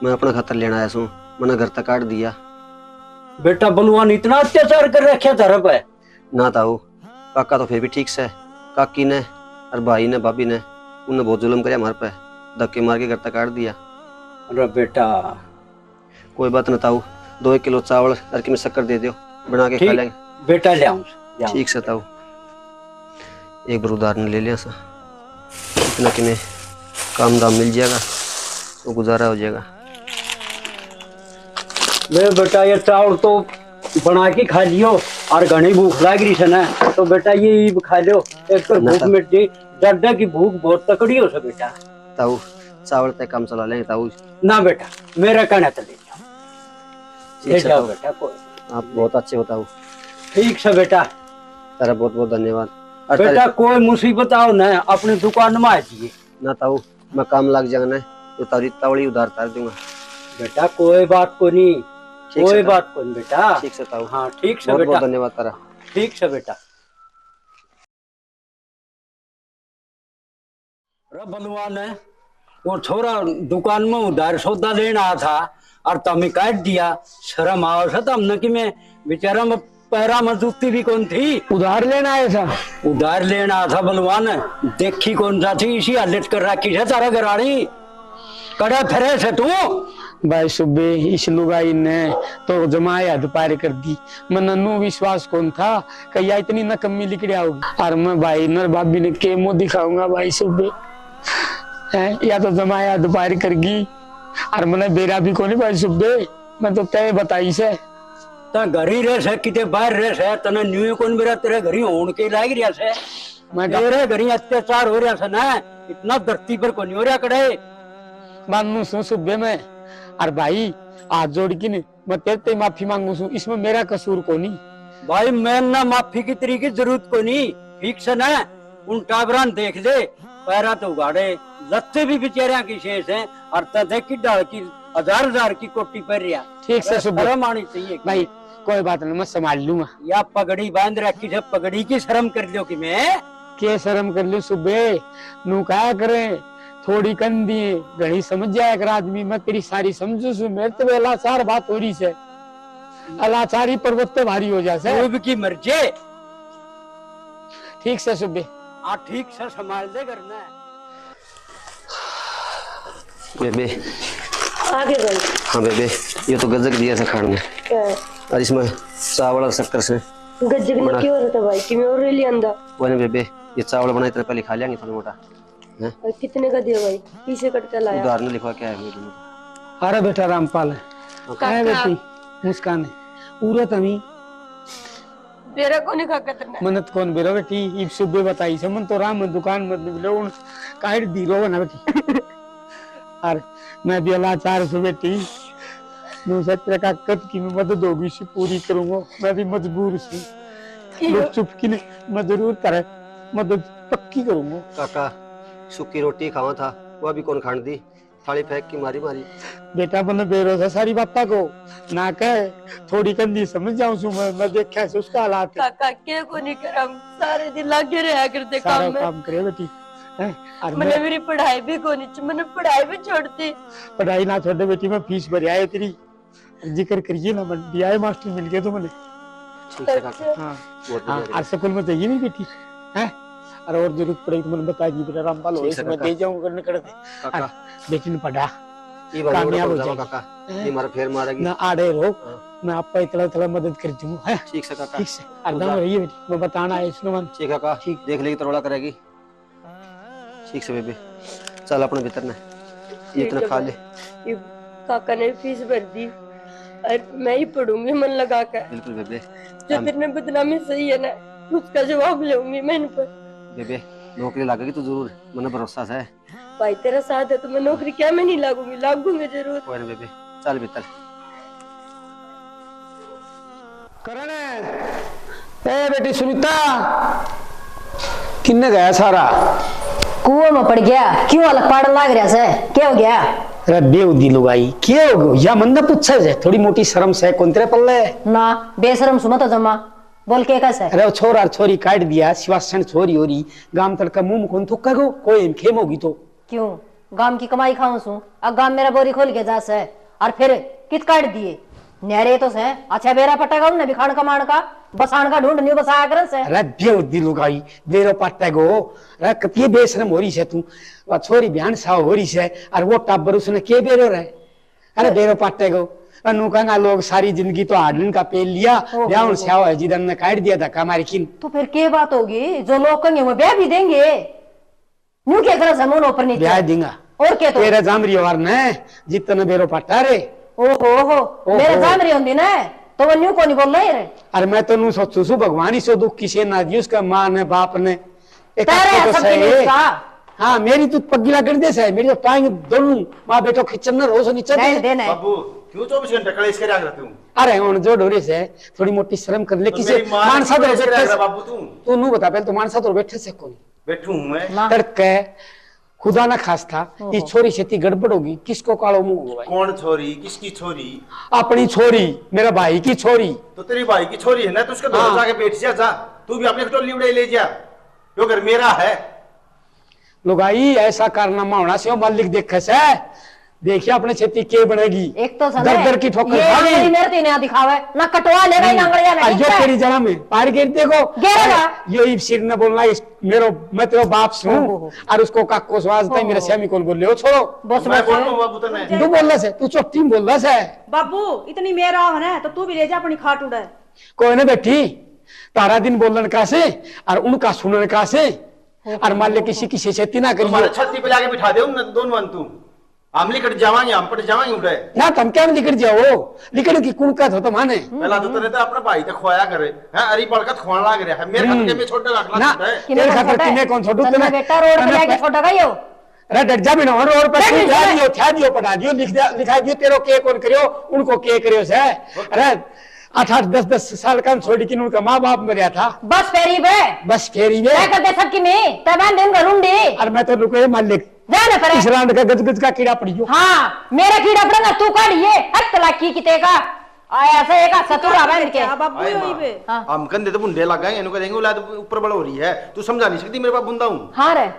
मैं अपना खातर लेना आया सू, मैंने घर तक काट दिया। बेटा बलवान इतना अत्याचार कर रखा था रब है। ना ताऊ काका तो फिर भी ठीक से, काकी ने और भाई ने भाभी ने उन्हें बहुत जुल्म किया हमारे पे, धक्के मार के घर तक काट दिया। अरे बेटा कोई बात ना ताऊ, 2 किलो चावल और की में शक्कर दे दो, बना के खा ठीक लेंगे। बेटा ले आऊं जाऊं। ठीक से ताऊ, एक बार उदाहरण ले लिया सा, इतना कि में काम दाम मिल जाएगा तो गुजारा हो जाएगा। ले बेटा ये चावल तो बना के खा लियो, और घनी भूख लग रही है ना, तो बेटा ये खा लो, एक तो भूख मिट्टी डर की भूख बहुत तकड़ी हो सा बेटा। ताऊ चावल तक काम चला लेंगे ताऊ। ना बेटा मेरा कहना तो ले जाओ, ले ठीक से जाओ ताऊ, बेटा कोई। आप बहुत अच्छे हो ताऊ, ठीक से बेटा। तेरा बहुत बहुत धन्यवाद। और बेटा कोई मुसीबत आओ ना अपनी दुकान में आ जाइए। ना ताऊ मैं काम लग जाएगा ना तो तारी तावड़ी उधार तार दूंगा। बेटा कोई बात को नहीं, ठीक से कोई ताऊ। बात को नहीं बेटा। ठीक से ताऊ, हाँ ठीक से बहुत बेटा, बहुत धन्यवाद तारा। ठीक से बेटा। बलवान है वो छोरा दुकान में उधार सौदा लेना आया था और तमें काट दिया, शर्म आओ था तमने कि मैं बेचारा में पैरा में जूती भी कौन थी। उधार लेना आया था? उधार लेना आया था बलवान, देखी कौन सा थी, इसी हालत कर रखी है तारा घराड़ी, कड़ा फिरे से तू। भाई सुबे इस लुगाई ने तो जमाए हद पार कर दी, मननु विश्वास कौन था कहिया इतनी नकम्मी लिकड़ी होगी। और मैं भाई नर भाभी ने के मुंह दिखाऊंगा भाई सुबे है, या तो जमाए हद पार कर गई और मैंने बेरा भी को नहीं भाई सुबे, मैं तो तय बताई से ता घरी रह से किते बाहर रह से तना न्यू कौन मेरा तेरे घरी होन के लाग रिया से, मैं तेरे घरी अत्याचार हो रहा से ना, इतना धरती पर को नहीं हो रहा कड़े मानू सु सुबे में। और भाई हाथ जोड़ के नहीं मैं तेरे माफी मांगू सु, इसमें मेरा कसूर को नहीं भाई। मैं ना माफी की तरीके जरूरत को नहीं, ठीक से ना उन टाबरान देख ले, पैरा तो उगाड़े लत्ते भी बेचारिया की शेष है, और तथे की डाल की 1000 की कोटी पर रिया। ठीक से सुबह शर्म आनी चाहिए भाई, कोई बात नहीं मैं संभाल लूंगा। या पगड़ी बांध रखी है, पगड़ी की शर्म कर लो कि मैं के शर्म कर लू सुबह नू क्या करे, थोड़ी कंदी घड़ी समझ जाए अगर आदमी, मैं तेरी सारी समझू सु, मेरे तो लाचार बात हो रही से, लाचारी पर्वत पे भारी हो जाए डूब की मर्जे। ठीक से सुबह हाँ ठीक से संभाल दे करना है। बेबे आगे भाई हाँ बेबे, ये तो गजक दिया था खाने में, क्या है? और इसमें चावल और शक्कर से गज्जक ने क्यों रहा था भाई कि मैं और ले आंदा? वो ना बेबे, ये चावल बनाई तरह पहले खा लेंगे थोड़ा मोटा है। और कितने का दिया भाई? पीछे कटता लाया। उधार ने लिखवा क्या है मेरे में? अरे बेटा रामपाल है, है बेटी मुस्कान है, उरत अमी बेरा को नहीं खा कतरना मनत कौन बेरो बेटी, इब सुबह बताई से मन तो राम दुकान मत निकलो उन काट दी रो ना बेटी। और मैं भी लाचार से बेटी, मैं सत्य का कद की मदद होगी से पूरी करूंगा, मैं भी मजबूर सी, लोग चुप की नहीं, मैं जरूर तरह मदद पक्की करूंगा। काका सूखी रोटी खावा था, वह भी कौन खान दी, थाली फेंक की मारी मारी। बेटा मैंने बेरोसा सारी बापा को ना कहे, थोड़ी कंदी समझ जाऊं सु मैं देखा से उसका हालात काका के को नहीं करम, सारे दिन लागे रहा करते सारा काम में। काम करे बेटी है। और मैंने मेरी पढ़ाई भी को नहीं, मैंने पढ़ाई भी छोड़ दी। पढ़ाई ना छोड़े बेटी, मैं फीस भर आए तेरी, जिक्र करिए ना, मैं दिया मास्टर मिल गया तो मैंने। ठीक है काका, हाँ बहुत हाँ, बढ़िया आज स्कूल में चाहिए नहीं बेटी है, और जरूरत पड़ेगी तो मैंने बताइए बेटा रामपाल हो, ठीक है मैं काका। दे जाऊंगा करने कर दे। काका बेटी ने पढ़ा ये बार कामयाब हो जाओ जाएगी। काका, ये मारा फेर मारेगी। ना आड़े रो, मैं आपका इतना इतना मदद कर दूंगा है। ठीक से काका, ठीक से अर्धा रहिए बेटी, मैं बताना है इसमें मन। ठीक है काका, ठीक। देख लेगी तो रोड़ा करेगी। ठीक से बेबी, चल अपने भीतर ने ये इतना खा ले। ये काका ने फीस भर दी और मैं ही पढ़ूंगी मन लगा कर। बिल्कुल बेबे, जो तेरे बदनामी सही है ना, उसका जवाब लूंगी मैं इन पर। बेबे नौकरी लागेगी तो जरूर, मैंने भरोसा है। भाई तेरा साथ है तो मैं नौकरी क्या मैं नहीं लागूंगी, लागूंगी जरूर। कोई ना बेबे, चल भीतर। करण ए बेटी सुनीता, किन्ने गया सारा? कुआं में पड़ गया, क्यों अलग पाड़ लाग रहा से, क्या हो गया? अरे बेउदी लुगाई क्या हो गयो, या मन पूछे से थोड़ी मोटी शर्म से कौन तेरे पल्ले ना बेशरम सुमा तो जमा बोल के कैसे? अरे वो छोरा और छोरी काट दिया, शिवासन छोरी हो रही, गांव तड़का मुंह में कौन थुक्का गो, कोई खेम होगी तो क्यों गांव की कमाई खाऊं सू, अब गांव मेरा बोरी खोल के जा से और फिर कित काट दिए न्यारे तो से अच्छा बेरा पटेगा उन्हें भी खान कमान का बसान का ढूंढ नहीं बसाया करन से। अरे देव दिलु गाई बेरो पट्टे गो अरे कतिये बेशरम हो रही है तू वो छोरी बयान सा हो रही है और वो टाबर उसने के बेरो रहे अरे बेरो पट्टे गो अनु कहना लोग सारी जिंदगी तो हाडलिन का पेल लिया ब्याह से आओ है जिदन ने काट दिया धक्का मारी किन। तो फिर क्या बात होगी जो लोग कहेंगे वो ब्याह भी देंगे न्यू क्या करे जमून ऊपर नीचे ब्याह देंगा और क्या तो तेरा जामरी और ने जितना बेरो पट्टा रे ओहो मेरे जामरी होंगी ना तो वो न्यू को नहीं बोल रहे रे। अरे मैं तो नू सोचू सु भगवान ही सो दुख किसे ना दी उसका माँ ने बाप ने एक तेरे तो सबकी सही है। नीच का हाँ मेरी तो पगीला कर दे से मेरी तो टांग दोनों माँ बेटो खिचन न रोज नीचे नहीं देना है। बाबू क्यों 24 घंटे कलेश कर रखते हूँ? अरे हुन जो डोरे से थोड़ी मोटी शर्म कर ले तो किसे मेरी माँ मान साथ कलेश कर बैठे रहा बाबू तू नू बता पहले तो मान साथ बैठे से कौन बैठू हूँ मैं। ना। तड़के खुदा ना खास था ये छोरी से गड़बड़ होगी किसको कालो मुंह होगा कौन छोरी किसकी छोरी? अपनी छोरी मेरा भाई की छोरी तो तेरी भाई की छोरी है ना तो उसके हाँ। दोनों जाके बैठ जा तू भी अपने टोली उड़े ले जा यो घर मेरा है। लुगाई ऐसा कारनामा होना से मालिक देखे से देखिए अपने खेती के बनेगी एक तो दर दर की ठोकर ये खानी। आंगली मेरे तीन दिखावे ना कटवा लेगा इन आंगलियां और नहीं जो तेरी जगह में पार गिर देखो गिरेगा। ये सिर न बोलना मेरो मैं तेरा बाप से हूँ और उसको काको स्वाद है मेरे स्वामी कौन बोल रहे हो छोड़ो बस मैं बस कौन हूँ बाबू तने? तू बोल रहा से तू चुप्पी बोल रहा से बाबू इतनी मेरा हो ना तो तू भी ले जा अपनी खाट उड़ा। कोई ना बैठी तारा दिन बोलन का से और उनका सुनने का से और मान ले किसी की खेती ना तुम्हारे करिए छत्ती पे जाके बिठा दे उन दोनों तू हम लिकट जावांगे हम पट जावांगे उड़े। ना तुम क्या लिखट जाओ लिखट की कुण का तो माने पहला तो तने तो अपना भाई तो खोया करे हैं अरी पड़कत खोण लाग रहा है मेरे खाते के में छोटा रखला ना छोटा है। तेरे खातिर किने कौन छोटू तन्ना बेटा रोड पे लेके छोटा गई हो अरे डट जा बिना रोड पर तू ध्या दियो पढ़ा दियो लिखा दियो तेरो के कौन करियो उनको के करियो से अरे 8-8 10-10 साल का छोड़ी कि उनका माँ बाप मरिया था बस फेरी बे बस फेरी में क्या करते सबकी में तबान दिन घरूंडी और मैं तो रुको मालिक जाने पड़े इस रांड का गजगज का कीड़ा पड़ियो। हाँ मेरा कीड़ा पड़ेगा तू काढ़िए हर तलाकी किते का आया से एक सतुर आवे इनके क्या बाबू आए यही पे माँ, हम कंधे तो बुंडे लग गए इनको कहेंगे औलाद ऊपर बड़ हो रही है तू समझा नहीं सकती मेरे पास बुंदा हूँ। हाँ रे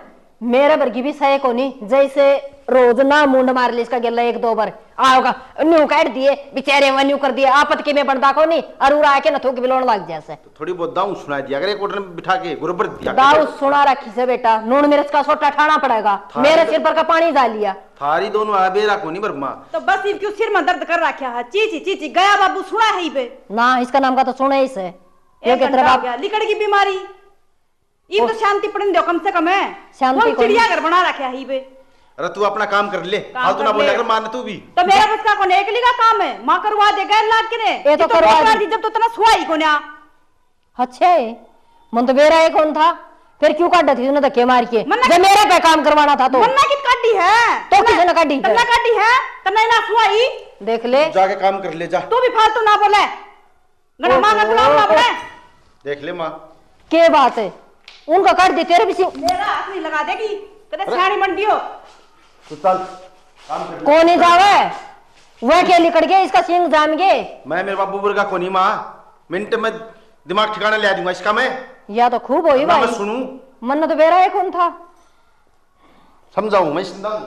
मेरे वर्गी भी सही को नहीं जैसे रोज ना मुंड मार ली इसका गिल्ला 1-2 बार आओगा न्यू काट दिए बेचारे न्यू कर दिए आपत के में बनता को नहीं अरूर आके न थूक बिलोण लग जैसे तो थोड़ी बहुत दाऊ सुना दिया अगर एक कोटर में बिठा के गुरबर दिया दाऊ सुना रखी से बेटा नून मिर्च का सोटा ठाना पड़ेगा मेरे सिर पर का पानी डाल लिया थारी दोनों आबेरा को नहीं बर्मा तो बस इनके सिर में दर्द कर रखा है चीची चीची गया बाबू सुना है ही पे ना इसका नाम का तो सुने ही से एक घंटा हो गया लिकड़ की बीमारी ये तो शांति पड़ने दो कम से कम है शांति को चिड़िया घर बना रखा है ही पे। अरे तू अपना काम कर ले काम फालतू ना कर बोल ले। अगर मारना तू भी तो मेरा बस का कौन एकली का काम है माँ करवा दे गैर लाग के ने ये तो करवा बहुत बार दी। दी, जब तो तना सुआ ही को ना अच्छे मन तो मेरा एक कौन था फिर क्यों काटा थी तूने धक्के मार के मन्ना- जब मेरे पे काम करवाना था तो मन्ना की काटी है तो किसने काटी है? तन्ना काटी है तन्ना ना सुआ ही देख ले जाके काम कर ले जा तू भी फालतू ना बोले गड़ा मां का गुलाम ना बोले देख ले माँ के बात है उनका काट दे तेरे भी सिंह मेरा हाथ नहीं लगा देगी कदे सियानी मंडी हो तू चल काम कर ले। कौन ही जावे वह के लिकड़ गए इसका सिंह जाम गए मैं मेरे बाबू बुर्गा को नहीं माँ मिनट में दिमाग ठिकाना ले दूंगा इसका मैं या तो खूब होई ना मैं भाई सुनूं मन तो मेरा एक कौन था समझाऊं मैं समझाऊं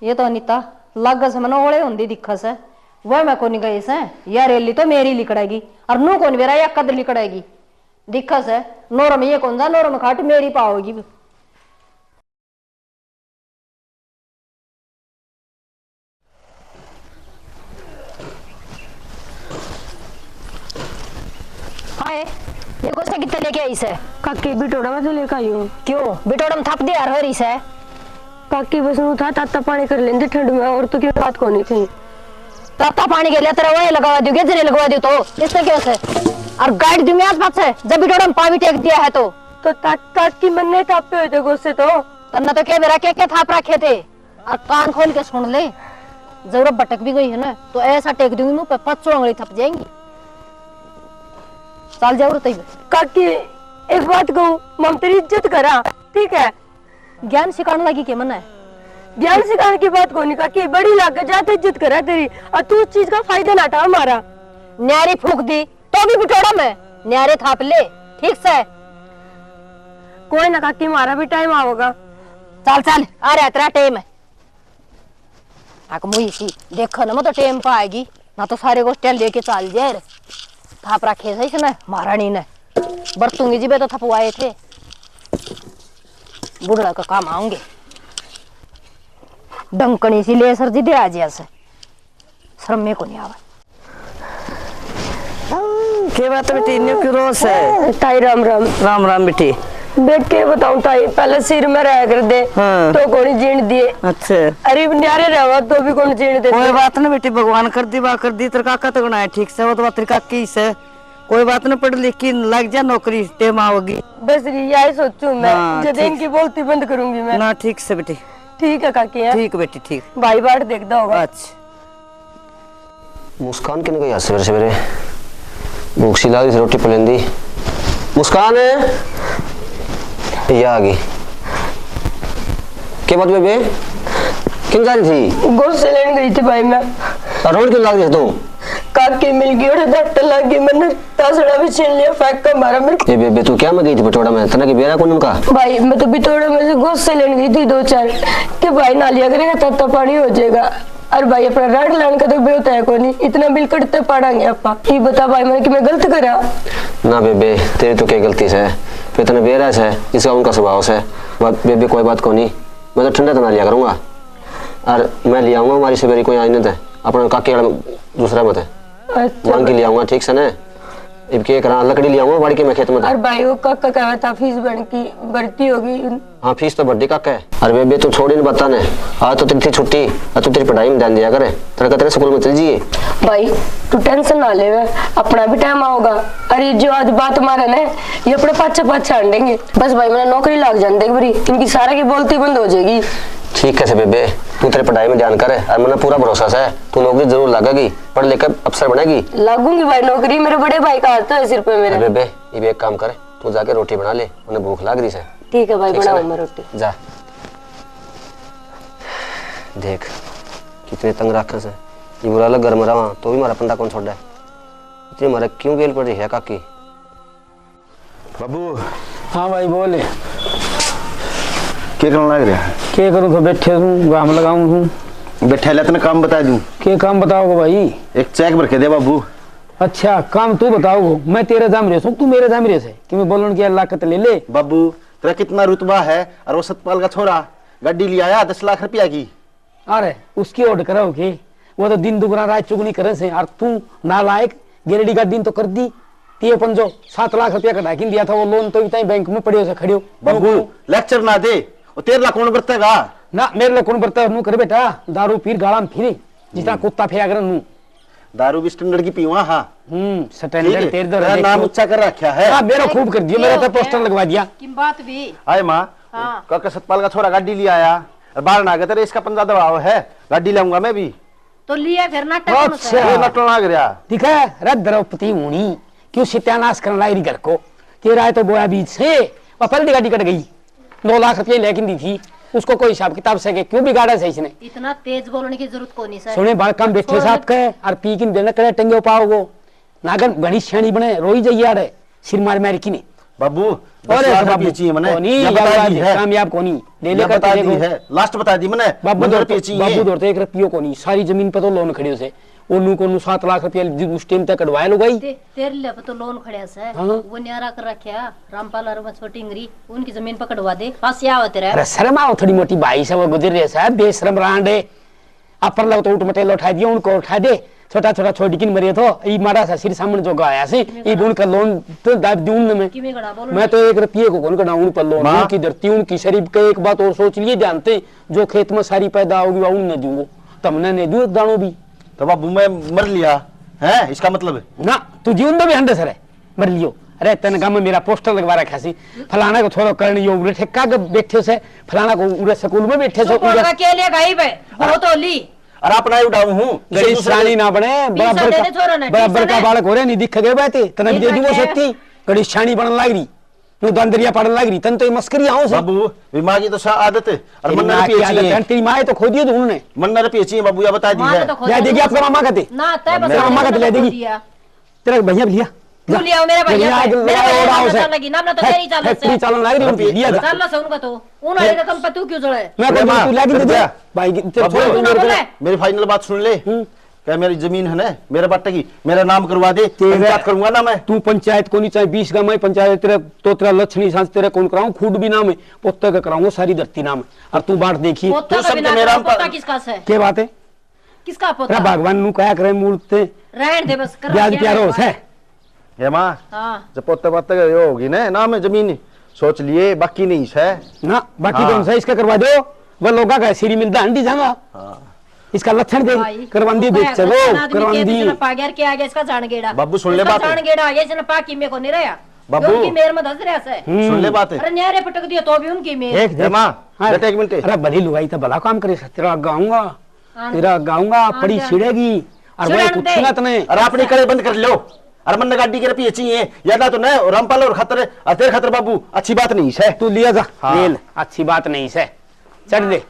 ये तो अनिता लग से मनो ओले होंदी दिखस है वह मैं कोनी गई से या रेली तो मेरी लिकड़ेगी और नू कौन मेरा या कद लिकड़ेगी दिखस है नोरम ये कौन सा नोरम खाट मेरी पाओगी हाय देखो से कितने लेके आई से काकी बिटोड़ा में से लेकर आई हूँ। क्यों बिटोड़म थप दे यार हरी से काकी बस नु था ताता पानी कर लेंगे ठंड में और तो क्या बात को नहीं थी। ताता पानी के लिए तेरा वही लगवा दूंगे जरे लगवा दू तो इससे क्या से और गाइड दूंगे आसपास से जब बिटोड़म पानी टेक दिया है तो काकी मन नहीं थापे हुए थे गुस्से तो तन्ना तो क्या मेरा क्या थाप रखे थे और कान खोल के सुन ले जरूरत भटक भी गई है ना तो ऐसा टेक दूंगी मुंह पे 5 उंगली थप जाएंगी चल जाओ तई काकी एक बात कहूँ मम तेरी इज्जत करा ठीक है ज्ञान सिखाने लगी के मन है ज्ञान सिखाने की बात को नहीं काकी बड़ी लाग जाते इज्जत करा तेरी और तू उस चीज का फायदा ना उठा हमारा न्यारी फूक दी तो भी बिटोड़ा में न्यारे थाप ले ठीक से कोई ना काकी हमारा भी टाइम आओगा चल चल आ रहा तेरा टाइम है आक मुई सी देखो ना मैं तो टाइम पाएगी ना तो सारे गोष्टियां लेके चाल जाए थाप रखे सही से ना महारानी ने बरतूंगी जी बे तो थपवाए थे बुढ़ा का काम आऊंगे डंकनी सी ले सर जी दे आज से शर्म में को नहीं आवा के बात बेटी ने क्यों रोस है? ताई राम राम। राम राम बेटी। देख के बताऊं ताई, पहले सिर में रह कर दे हाँ। तो कौन जीण दिए। अच्छा अरे न्यारे रहो तो भी कौन जीण दे। कोई बात ना बेटी, भगवान कर दी बात कर दी। तेरे काका तो गुना है ठीक से, वो तो तेरे काकी से कोई बात ना, पढ़ लिख के लग जा नौकरी टेम आओगी। बस यही सोचूं मैं। हाँ, जब इनकी बोलती बंद करूंगी मैं। ना ठीक से बेटी। ठीक है काकी है। ठीक बेटी ठीक। भाई बाट देखता होगा। अच्छा मुस्कान किन गई सवेरे सवेरे भूख सी लगी रोटी पलेंदी। मुस्कान ये आ गई। क्या बात बेबे किन जा रही थी? गोश्त से लेने गई थी भाई मैं। रोड क्यों लग रही तू? काकी मिल गई और डॉक्टर लग गई, मैंने तासड़ा भी छीन लिया, फेंक कर मारा मेरे को। ए बेबे तू क्या में गई थी बटोड़ा में? तना की बेरा कौन उनका? भाई मैं तो बितोड़ा में से गोश्त से लेने गई थी 2-4 कि भाई ना लिया करेगा तब पानी हो जाएगा। और भाई अपना राड लाने का तो बेहोता है कोनी, इतना बिल कटते पड़ांगे आपा। ये बता भाई मैंने कि मैं गलत करा? ना बेबे तेरी तो क्या गलती है, फिर इतना बेरा है इसका उनका स्वभाव है। बेबे कोई बात को नहीं, मैं तो ठंडा तना लिया करूंगा और मैं ले आऊंगा। हमारी सवेरी कोई आई नहीं था अपना काके वाला दूसरा मत है। अच्छा मांग के ले आऊंगा ठीक से ना। अब के करा लकड़ी ले आऊंगा बाड़ी के मैं खेत में। और भाई वो काका कहा था फीस बन की बढ़ती होगी। हाँ फीस तो बढ़ती काका है। अरे बेबे तू छोड़ी नहीं बताने, आज तो तेरी थी छुट्टी और तू तेरी पढ़ाई में ध्यान दिया करे। तेरे स्कूल में चल जाइए। भाई तू टेंशन ना ले, अपना भी टाइम आओगा। अरे जो आज बात मारे ना ये अपने पाछे आंडेंगे। बस भाई मैंने नौकरी लाग जान देगी बरी, इनकी सारा की बोलती बंद हो जाएगी। ठीक है बेबे तू तेरे पढ़ाई में ध्यान करे और मैंने पूरा भरोसा है तू नौकरी जरूर लगेगी, पढ़ लिखकर अफसर बनेगी। लागूंगी भाई नौकरी, मेरे बड़े भाई का हाथ है सिर पे मेरे। बेबे ये भी एक काम करे, तू जाके रोटी बना ले, उन्हें भूख लग रही है। ठीक है भाई बनाऊं मैं रोटी। जा देख कितने तंग रखे से ये बुरा लग गर्म रहा तो भी हमारा पंडा कौन छोड़ा है। इतनी हमारा क्यों बेल पड़ रही है काकी? बाबू हाँ भाई बोले क्या करने लग रहा है? क्या करूँ तो बैठे हूँ गाम लगाऊँ हूँ। बैठे ले तेने काम बता दूं। क्या काम बताओगे भाई? एक चेक भर के दे बाबू। अच्छा काम तू बताओ, मैं तेरे जाम रेस हूँ तू मेरे जाम रेस है कि मैं बोलूँ की लाकत ले ले। बाबू तेरा कितना रुतबा है और वो सतपाल का छोरा गाड़ी ले आया 10 लाख रुपया की। अरे उसकी ओढ़ करो के वो तो दिन दुगना रात चुगनी करे से और तू नालायक गेरडी का दिन तो कर दी। ते पंजो 7 लाख रुपया कटा के दिया था वो लोन तो इतना बैंक में पड़े से खड़ियो। बाबू लेक्चर ना दे, वो 13 लाख कौन बरतेगा? ना मेरे लिए कौन बरता नू करे बेटा, दारू पीर गाड़ा में फिरे जितना कुत्ता फिरा कर नू। दारू भी स्टैंडर्ड की पीवा। हाँ स्टैंडर्ड तेरे दो नाम ऊंचा कर रखा है। हाँ मेरा खूब कर दिया, मेरा तो पोस्टर लगवा दिया। की बात भी आए माँ काका सतपाल का छोरा गाड़ी ले आया और बाहर ना गया तेरे इसका पंजा दबाव है, गाड़ी लाऊंगा मैं भी। तो लिया फिर नाटक ये नटो ना गया दिखा रद द्रौपदी मुनी क्यों सत्यानाश करने लाई घर को। तेरा है तो बोया बीच से वह पलटी गाड़ी कट गई, 9 लाख रुपये लेकिन दी थी उसको कोई हिसाब किताब से क्यों बिगाड़ा सही इसने। इतना तेज बोलने की जरूरत को नहीं सर। सुने बाल कम बैठे साहब के और पी किन देना करे टंगे पाओगो नागन घड़ी श्याणी बने रोई जाइए रे सिर मार मार की ने। बाबू और कामयाब कोनी ले ले बता दी है, लास्ट बता दी मैंने। बाबू दौड़ते 1 रुपये को नहीं, सारी जमीन पे तो लोन खड़े से उन्नू को 7 लाख रुपया उस टाइम तक कटवाए लो गई। तेरे लिए तो लोन खड़े से हाँ? वो न्यारा कर रखा रामपाल और छोटी इंगरी उनकी जमीन पकड़वा दे पास या होते रहे। अरे शर्म आओ थोड़ी मोटी भाई से वो गुजर रहे साहब बेशरम रांडे अपर लो तो उठ मटेल उठा दिया उनको उठा दे छोटा छोटा छोटी किन मरे तो ये मारा सा सिर सामने जो गाया से ये उनका लोन तो दाब दूं में मैं तो 1 रुपये को कौन कटाऊं पर लोन उनकी धरती उनकी शरीफ के। एक बात और सोच लिए जानते जो खेत में सारी पैदा होगी वो उन न दूंगा तुमने ने दू दानो भी। तो बाबू मैं मर लिया है इसका मतलब ना तू जीवन में भी हंडे सर है मर लियो। अरे तेन गांव में मेरा पोस्टर लगवा रखा सी फलाना को थोड़ा करनी यो उरे ठेका के बैठे से फलाना को उरे स्कूल में बैठे से उरे के लिए गई बे वो तो ली और अपना ही उठाऊं हूं गड़ी शानी ना बने बराबर का बालक हो रे नहीं दिख गए बाते तने भी दे दूंगा सत्ती गड़ी शानी बनन लाग रही नु दंदरिया पड़न लाग रही तन तो मस्करी आओ से बाबू बीमार की तो आदत है और मन ना की आदत है तेरी मां तो खो दियो उन्होंने मन रुपये चाहिए बाबू या बता दी है ले देगी आपका मामा का दे ना तय बस मामा का ले देगी तेरा भैया लिया तू लिया मेरा भैया मेरा लगी ना तो तेरी चाल से चालन लाग रही लिया जा चाल से उनका तो उन्होंने का तू क्यों जड़े मैं तू लागी दे भाई मेरी फाइनल बात सुन ले क्या मेरी जमीन है ना मेरे बाटे की, मेरा नाम करवा दे, पंचायत करूंगा ना मैं। तू पंचायत को नहीं चाहे 20 गांव में पंचायत तेरे तो तेरा लक्षणी सांस तेरे कौन कराऊं, खूड भी नाम है, पोता का कराऊंगा सारी धरती नाम है। और तू बांट देखी पोता का बिना मेरा पोता किसका से? क्या बात है? किसका पोता? भगवान नु कहा करे मूर्ते रहन दे बस कर ब्याज प्यारो है। ये माँ जब पोते पोते ये होगी ना नाम है जमीन सोच लिए, बाकी नहीं है ना, बाकी कौन सा इसका करवा दो, वो लोगा का सीरी मिलता अंडी जागा। इसका लक्षण दे करवांदी देख चलो करवांदी पागेर के आगे इसका जान गेड़ा बाबू सुन ले बात, जान गेड़ा आगे इसने पाकी में को नहीं रहा बाबू उनकी मेर में धस रहा से। सुन ले बात है। अरे न्यारे पटक दिया तो भी उनकी मेर। एक दे मां बेटा एक मिनट। अरे भली लुगाई तो भला काम करे, तेरा गाऊंगा तेरा गाऊंगा पड़ी छिड़ेगी और वो कुछ ना तने। अरे अपनी करे बंद कर लो, अरे मन गाड़ी के पीछे चाहिए या ना तो न रामपाल और खतर तेरे खतर बाबू अच्छी बात नहीं है, तू लिया जा ले, अच्छी बात नहीं है, चढ़ दे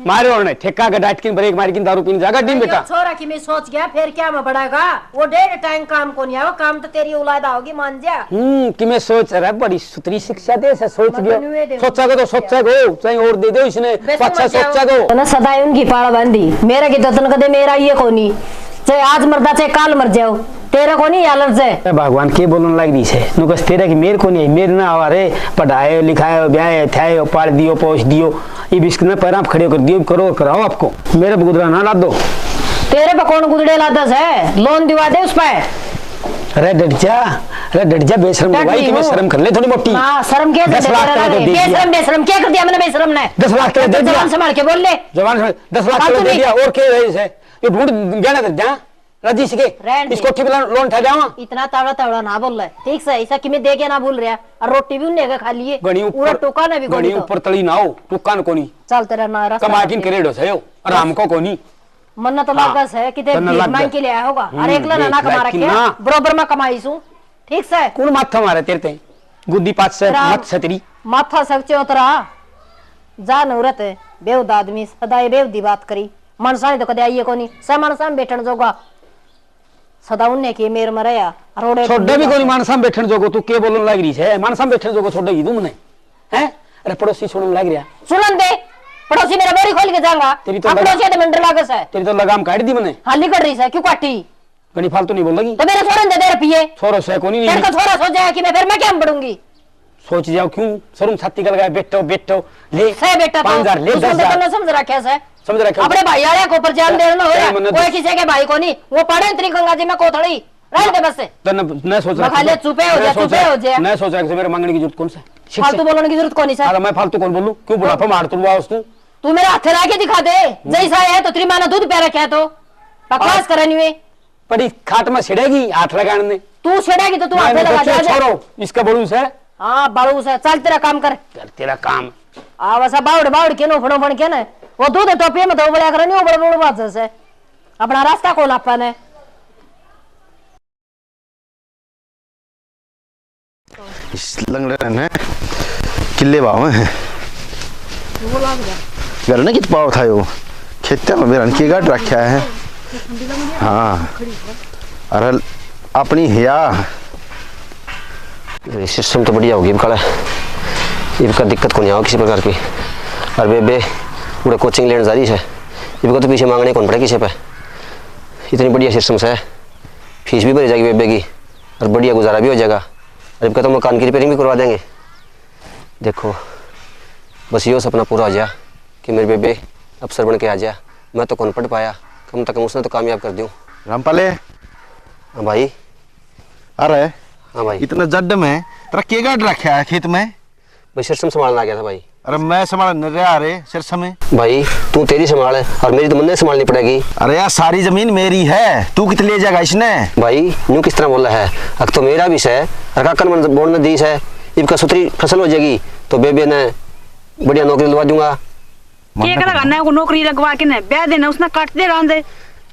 मारे और नहीं ठेका का डाइट की ब्रेक मार की दारू पीने जागा दिन बेटा। छोरा की मैं सोच गया फिर क्या मैं बढ़ाएगा, वो डेढ़ टाइम काम को नहीं आवा, काम तो तेरी औलाद होगी मान जा। कि मैं सोच रहा बड़ी सुतरी शिक्षा दे से सोच दियो, सोचा को तो सोचा को चाहे और दे दो इसने, अच्छा सोचा को ना सदा उनकी पाड़ बंदी मेरे की तो तन कदे मेरा ये कोनी, चाहे आज मरदा चाहे काल मर जाओ तेरा को नहीं आलर से। भगवान के बोलने लग रही है नुकस तेरा की मेरे को नहीं, मेरे ना आवा रे पढ़ाए लिखाए ब्याह थे पाल दियो पोष दियो ये बिस्क में पैर आप खड़े कर दियो करो कराओ आपको, मेरे पे गुदरा ना ला दो। तेरे पे कौन गुदड़े लादस है, लोन दिवा दे उस पे। अरे डट जा बेशरम भाई तुम्हें शर्म कर ले थोड़ी मोटी। हां शर्म क्या 10 लाख का दे दिया, बेशरम क्या कर दिया मैंने, बेशरम ने 10 लाख का दे दिया, जवान संभाल के बोल ले, जवान 10 लाख का दे दिया और क्या है ये ढूंढ गया ना जा राजी से इसको ठीक लोन ठा जावा। इतना तावड़ा ना बोल रहा है ठीक से, ऐसा कि मैं दे के ना भूल रहा, और रोटी भी उन्हें खा लिए पूरा टोका ना भी गणी ऊपर तली ना हो टुक्का न कोनी चल तेरा ना रास्ता कमाकिन करेडो से आराम को कोनी मन्नत लागस है कि ते भीख मांग के ले आया होगा, अरे एकला ना कमा रखे बराबर में कमाई सू ठीक से। कौन माथा मारे तेरे ते गुद्दी पात से मत छतरी माथा सकचे उतरा जा नौरत है बेउद आदमी सदा बेउदी बात करी मनसा तो कदे आइए कोनी स मनसा में बैठन जोगा सदा उन्ने के मेर मरया रोड़े छोड़े भी कोनी मानसा में बैठन जोगो, तू के बोलन लाग रही है मानसा में बैठन जोगो छोड़ेगी तू मने हैं। अरे पड़ोसी छोड़न लाग रहा सुनन दे पड़ोसी मेरा बोरी खोल के जाऊंगा, पड़ोसी तो मंडर लागस है तेरी तो लगाम काट दी मने हाली कर रही है क्यों काटी गनी फालतू नहीं बोल लगी तो मेरे छोड़न दे दे रुपये छोरो से कोनी नहीं तेरे को छोरा सोच जाए कि मैं फिर मैं क्या पढ़ूंगी, सोच जाओ क्यों शर्म छाती का लगाए बैठो ले से बेटा 5000 ले 10,000 समझ रखा है समझ रखा अपने भाई आया को पर जान देना हो रहा कोई किसी के भाई को नहीं वो पढ़े इतनी गंगा जी में कोथड़ी रह दे बस न सोच रहा खाली चुपे हो जा मैं सोच रहा मेरे मांगने की जरूरत कौन सा फालतू बोलने की जरूरत कौन है सर। मैं फालतू कौन बोलूं क्यों बुढ़ापा मार तू मेरे हाथ ला के दिखा दे जैसा है तो तेरी मां ने दूध प्यारा क्या तो बकवास करनी हुई पड़ी खाट में छिड़ेगी हाथ लगाने ने तू छिड़ेगी तो तू हाथ लगा जा छोड़ो इसका बड़ूस है। हां बड़ूस है चल तेरा काम कर तेरा काम आ वैसा बावड़ के नो फड़ो फड़ के ना वो दूध टोपी में तो बड़ा करनी वो बड़ा बात से अपना रास्ता खोल अपन इस लंगड़े ने किले बाव है घर ने कित पाव था यो खेते में बेरन की गाड़ रखा है। हाँ अरे अपनी हिया सिस्टम तो बढ़िया होगी इनका, इनका दिक्कत को नहीं आओ किसी प्रकार की। और बेबे पूरा कोचिंग लेने जा रही है, इनको तो पीछे मांगने कौन पड़े किसी पे, इतनी बढ़िया सिस्टम है, फीस भी भरी जाएगी बेबे की और बढ़िया गुजारा भी हो जाएगा। और इनका तो मकान की रिपेयरिंग भी करवा देंगे। देखो बस यो सपना पूरा हो जाए कि मेरे बेबे अफसर बन के आ जाए, मैं तो कौन पढ़ पाया, कम तक उसने तो कामयाब कर दूँ। रामपाले हाँ भाई। अरे हाँ भाई इतना जड्ड में तेरा के गाड़ रखा है खेत में? भाई सिस्टम संभालना आ गया था भाई। अरे मैं संभाल नहीं रहा रे सिरसा में भाई, तू तेरी संभाल है और मेरी तो मुन्ने संभालनी पड़ेगी। अरे यार सारी जमीन मेरी है, तू कितने ले जाएगा इसने? भाई यूं किस तरह बोल रहा है, अब तो मेरा भी है और काकन मन बोलने दी है, इनका सुथरी फसल हो जाएगी तो बेबे ने बढ़िया नौकरी लगवा दूंगा। क्या करना है नौकरी लगवा के ना ब्याह देना उसने काट दे रांदे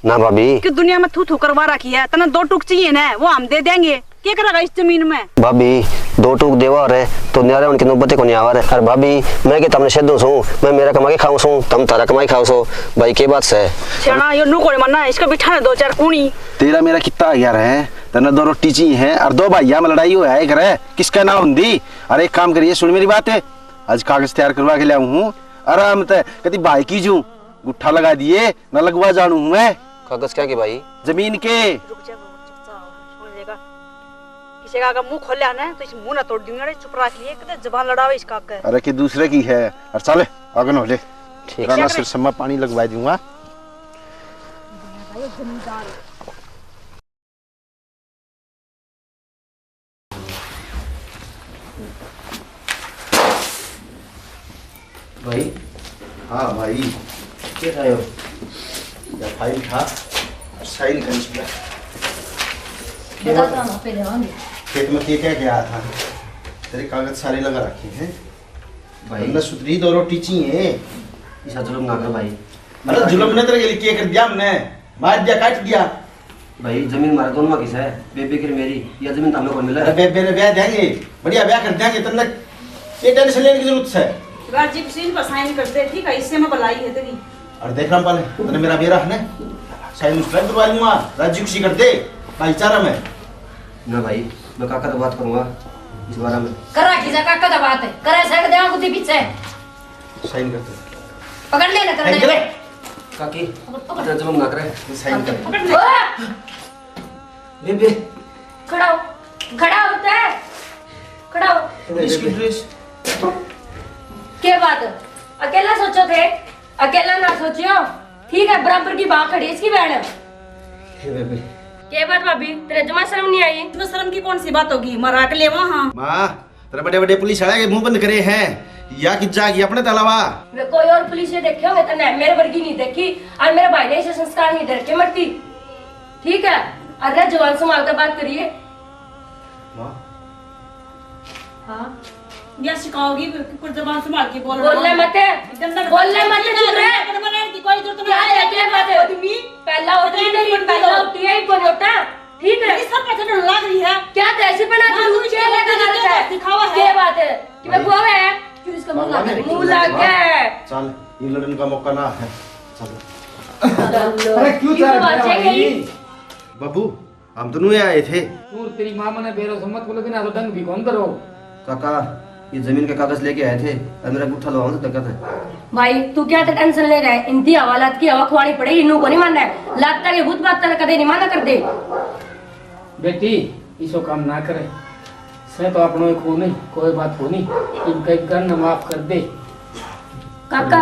ना भाभी कि दुनिया में थू थू करवा रखी है, तना 2 टुक चाहिए ना वो हम दे देंगे, क्या करेगा इस जमीन में? भाभी 2 टूक देवा रहे तो न्यारे उनकी नौबते को नहीं आवा रहे। अरे भाभी मैं के तमने शेदो सू, मैं मेरा कमा के खाऊं सू, तुम तारा कमाई खाओ सो, भाई के बात से चना यो नुकोड़े मरना इसका बिठा 2-4 कूनी। तेरा मेरा कितना आ गया है, तना 2 रोटी चाहिए है और 2 भाइया में लड़ाई हो है करे किसका नाम हुंदी। अरे एक काम करिए सुन मेरी बात है, आज कागज तैयार करवा के ले आऊं हूं, आराम से कभी भाई की जू गुट्ठा लगा दिए न लगवा जानू मैं। कागज क्या के भाई? जमीन के। रुक जा सुन लेगा। किसी का अगर मुंह खोले ना तो इस मुंह ना तोड़ दूंगा। चुप रख लिए कितने जबान लड़ावे इसका का। अरे कि दूसरे की है। और चले आगे न ले। ठीक राना सिर से मैं पानी लगवा दूंगा। भाई हाँ भाई क्या था यो? या फाइल था साइन कर इसमें। खेत में क्या गया था? तेरे कागज सारे लगा रखे हैं भाई भाई। सुतरी दो रोटी चाहिए। ऐसा जुल्म ना कर भाई। अरे जुल्म ने तेरे के लिए क्या कर दिया? हमने मार दिया, काट दिया। भाई जमीन हमारे दोनों की है, बेबे की मेरी। या जमीन तो हमें कौन मिला? अरे मेरे ब्याह देंगे, बढ़िया ब्याह कर देंगे। तेरे ये टेंशन लेने की जरूरत है। राजीव सिंह पर साइन कर दे, ठीक है? इससे मैं भलाई है तेरी। और देख रहा पहले तूने मेरा बेरा है ना, साइन उस पर करवा लूंगा। राजीव खुशी कर दे भाईचारा में। ना भाई मैं काका से बात करूंगा इस बारे में। करा खींचा काका का बात है। करे सक देवा बुद्धि पीछे साइन कर दे। पकड़ ले ना कर दे। काकी इतना जुल्म ना करे। साइन कर दे। पकड़ ले। बेबे खड़ा हो। खड़ा होता है। खड़ा हो। इसकी ड्रेस क्या बात है? अकेला सोचो थे? अकेला ना सोचियो। ठीक है बराबर की बात खड़ी इसकी बहन है। बेबे क्या बात भाभी? तेरे जमा शर्म नहीं आई? इसमें शर्म की कौन सी बात होगी? मरा के ले वहाँ। माँ तेरे बड़े बड़े पुलिस वाले के मुंह बंद करे हैं या कि जागी अपने तलावा। वे कोई और पुलिस ने देखी होंगे तो नहीं, मेरे वर्गी नहीं देखी। और मेरे भाई ने इसे संस्कार नहीं दे रखे मरती। ठीक है अरे जवान संभाल कर बात करिए। माँ हाँ या सिखाओगी कुछ जबान संभाल के बोल। बोलने मत बोलने मत चुप रहे। की कोई जरूरत क्या है क्या बात है? पहला होता है नहीं पहला होती है कौन होता? ठीक है नहीं सब पैसे डर लग रही है। क्या तैसे बना हाँ, तू तू क्या क्या लगा लगा रहा है? दिखावा है। क्या बात है कि मैं बुआ है? क्यों इसका मुंह लग गया? मुंह लग गया है। चल ये लड़ने का मौका ना है। चलो अरे क्यों क्यों बात है भाई? बाबू हम दोनों ही आए थे। तू तेरी मामा ने बेरो सम्मत बोले ना तो दंग भी कौन करो। काका ये जमीन के कागज लेके आए थे और मेरा गुट्ठा लवाऊं तो दिक्कत है। भाई तू क्या टेंशन ले रहा है? इनकी हवालात की हवा खुआनी पड़ेगी। इन्हों को नहीं मानना है। लगता है भूत बात कदे नहीं माना कर दे। बेटी इसो काम ना करे से तो अपनो एक हो नहीं कोई बात हो नहीं इनका गन माफ कर दे। काका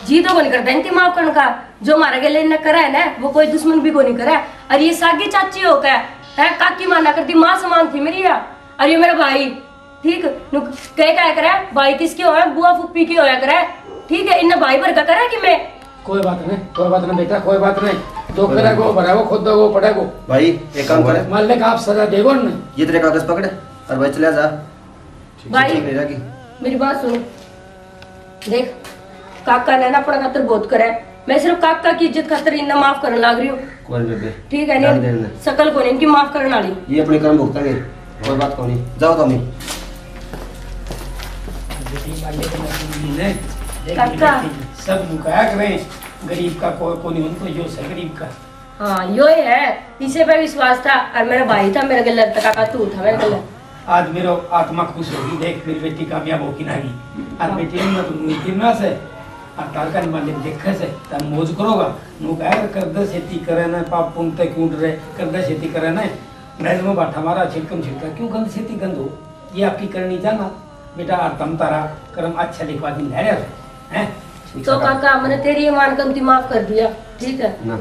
जी तो को नहीं करता इनकी माफ करने का। जो मारा गया इनने करा है ना वो कोई दुश्मन भी को नहीं करा है। और ये सागी चाची हो क्या है? काकी माना करती माँ समान थी मेरी या। और ये मेरा भाई ठीक क्या करे भाई किसकी होया? बुआ फुप्पी की होया करे। ठीक है इन्हें भाई भर का करा कि मैं। कोई बात नहीं बेटा कोई बात नहीं। जो करेगो भरागो खुद दो पड़ेगो। भाई एक काम करे मालिक आप सजा देगो न। ये तेरे कागज पकड़ और भाई चले जा। भाई ठीक रहेगा कि मेरी बात सुन देख काका ने ना अपना खातर बहुत करा है। मैं सिर्फ काका की इज्जत खातर इन्हें माफ करने लग रही हूँ। कोई बेबे ठीक है ध्यान नहीं देना। सकल को नहीं इनकी माफ करने वाली। ये अपने कर्म भुगतेंगे कोई बात को नहीं। जाओ तो नहीं काका। सब मुकाया करें गरीब का कोई नहीं उनको जो है गरीब का। हाँ यो ही है इसे पे विश्वास था। और मेरा भाई था मेरे गले काका तू था मेरे गले। आज मेरा आत्मा खुश होगी देख मेरी बेटी कामयाब होगी ना और बेटी ने तो मुमकिन से और तारका मालिक देखे से तन मौज करोगा नु कह कर दे खेती करे ना पाप पुंगते कूट रहे कर दे खेती करे ना मैं में बात हमारा छिटकम छिटका क्यों गंद खेती गंद हो ये आपकी करनी जाना बेटा और तम तारा कर्म अच्छा लिखवा दिन है हैं। तो काका मैंने तेरी ईमान कमती माफ कर दिया। ठीक है ना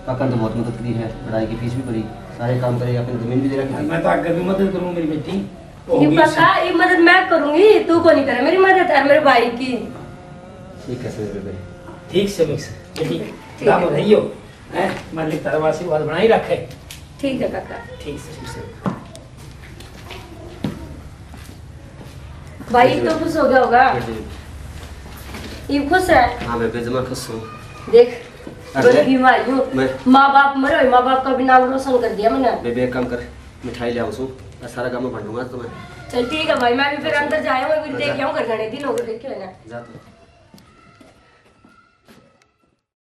काका ने तो बहुत मदद करी है। पढ़ाई की फीस भी भरी सारे काम करेगा अपनी जमीन भी दे रखी। मैं तो आगे भी मदद करूँ मेरी बेटी ये काका ये मदद मैं करूंगी तू को नहीं करे मेरी मदद है मेरे भाई की। ठीक है सर बेबे ठीक से बेटी दाम रहियो हैं मालिक तरवासी वाल बनाई रखे। ठीक है काका ठीक से भाई तो खुश हो गया होगा। ये खुश है। हाँ बेबे जमा खुश हूँ। देख अरे, बड़ी बीमारी हूँ मैं माँ बाप मरे माँ बाप का भी नाम रोशन कर दिया मैंने। बेबे एक काम कर मिठाई ले आऊँ और सारा काम में बांटूंगा तुम्हें। चल ठीक है भाई मैं भी फिर अंदर जाया हूँ देख आऊँ घर दिन हो गए देखे ना जा तू।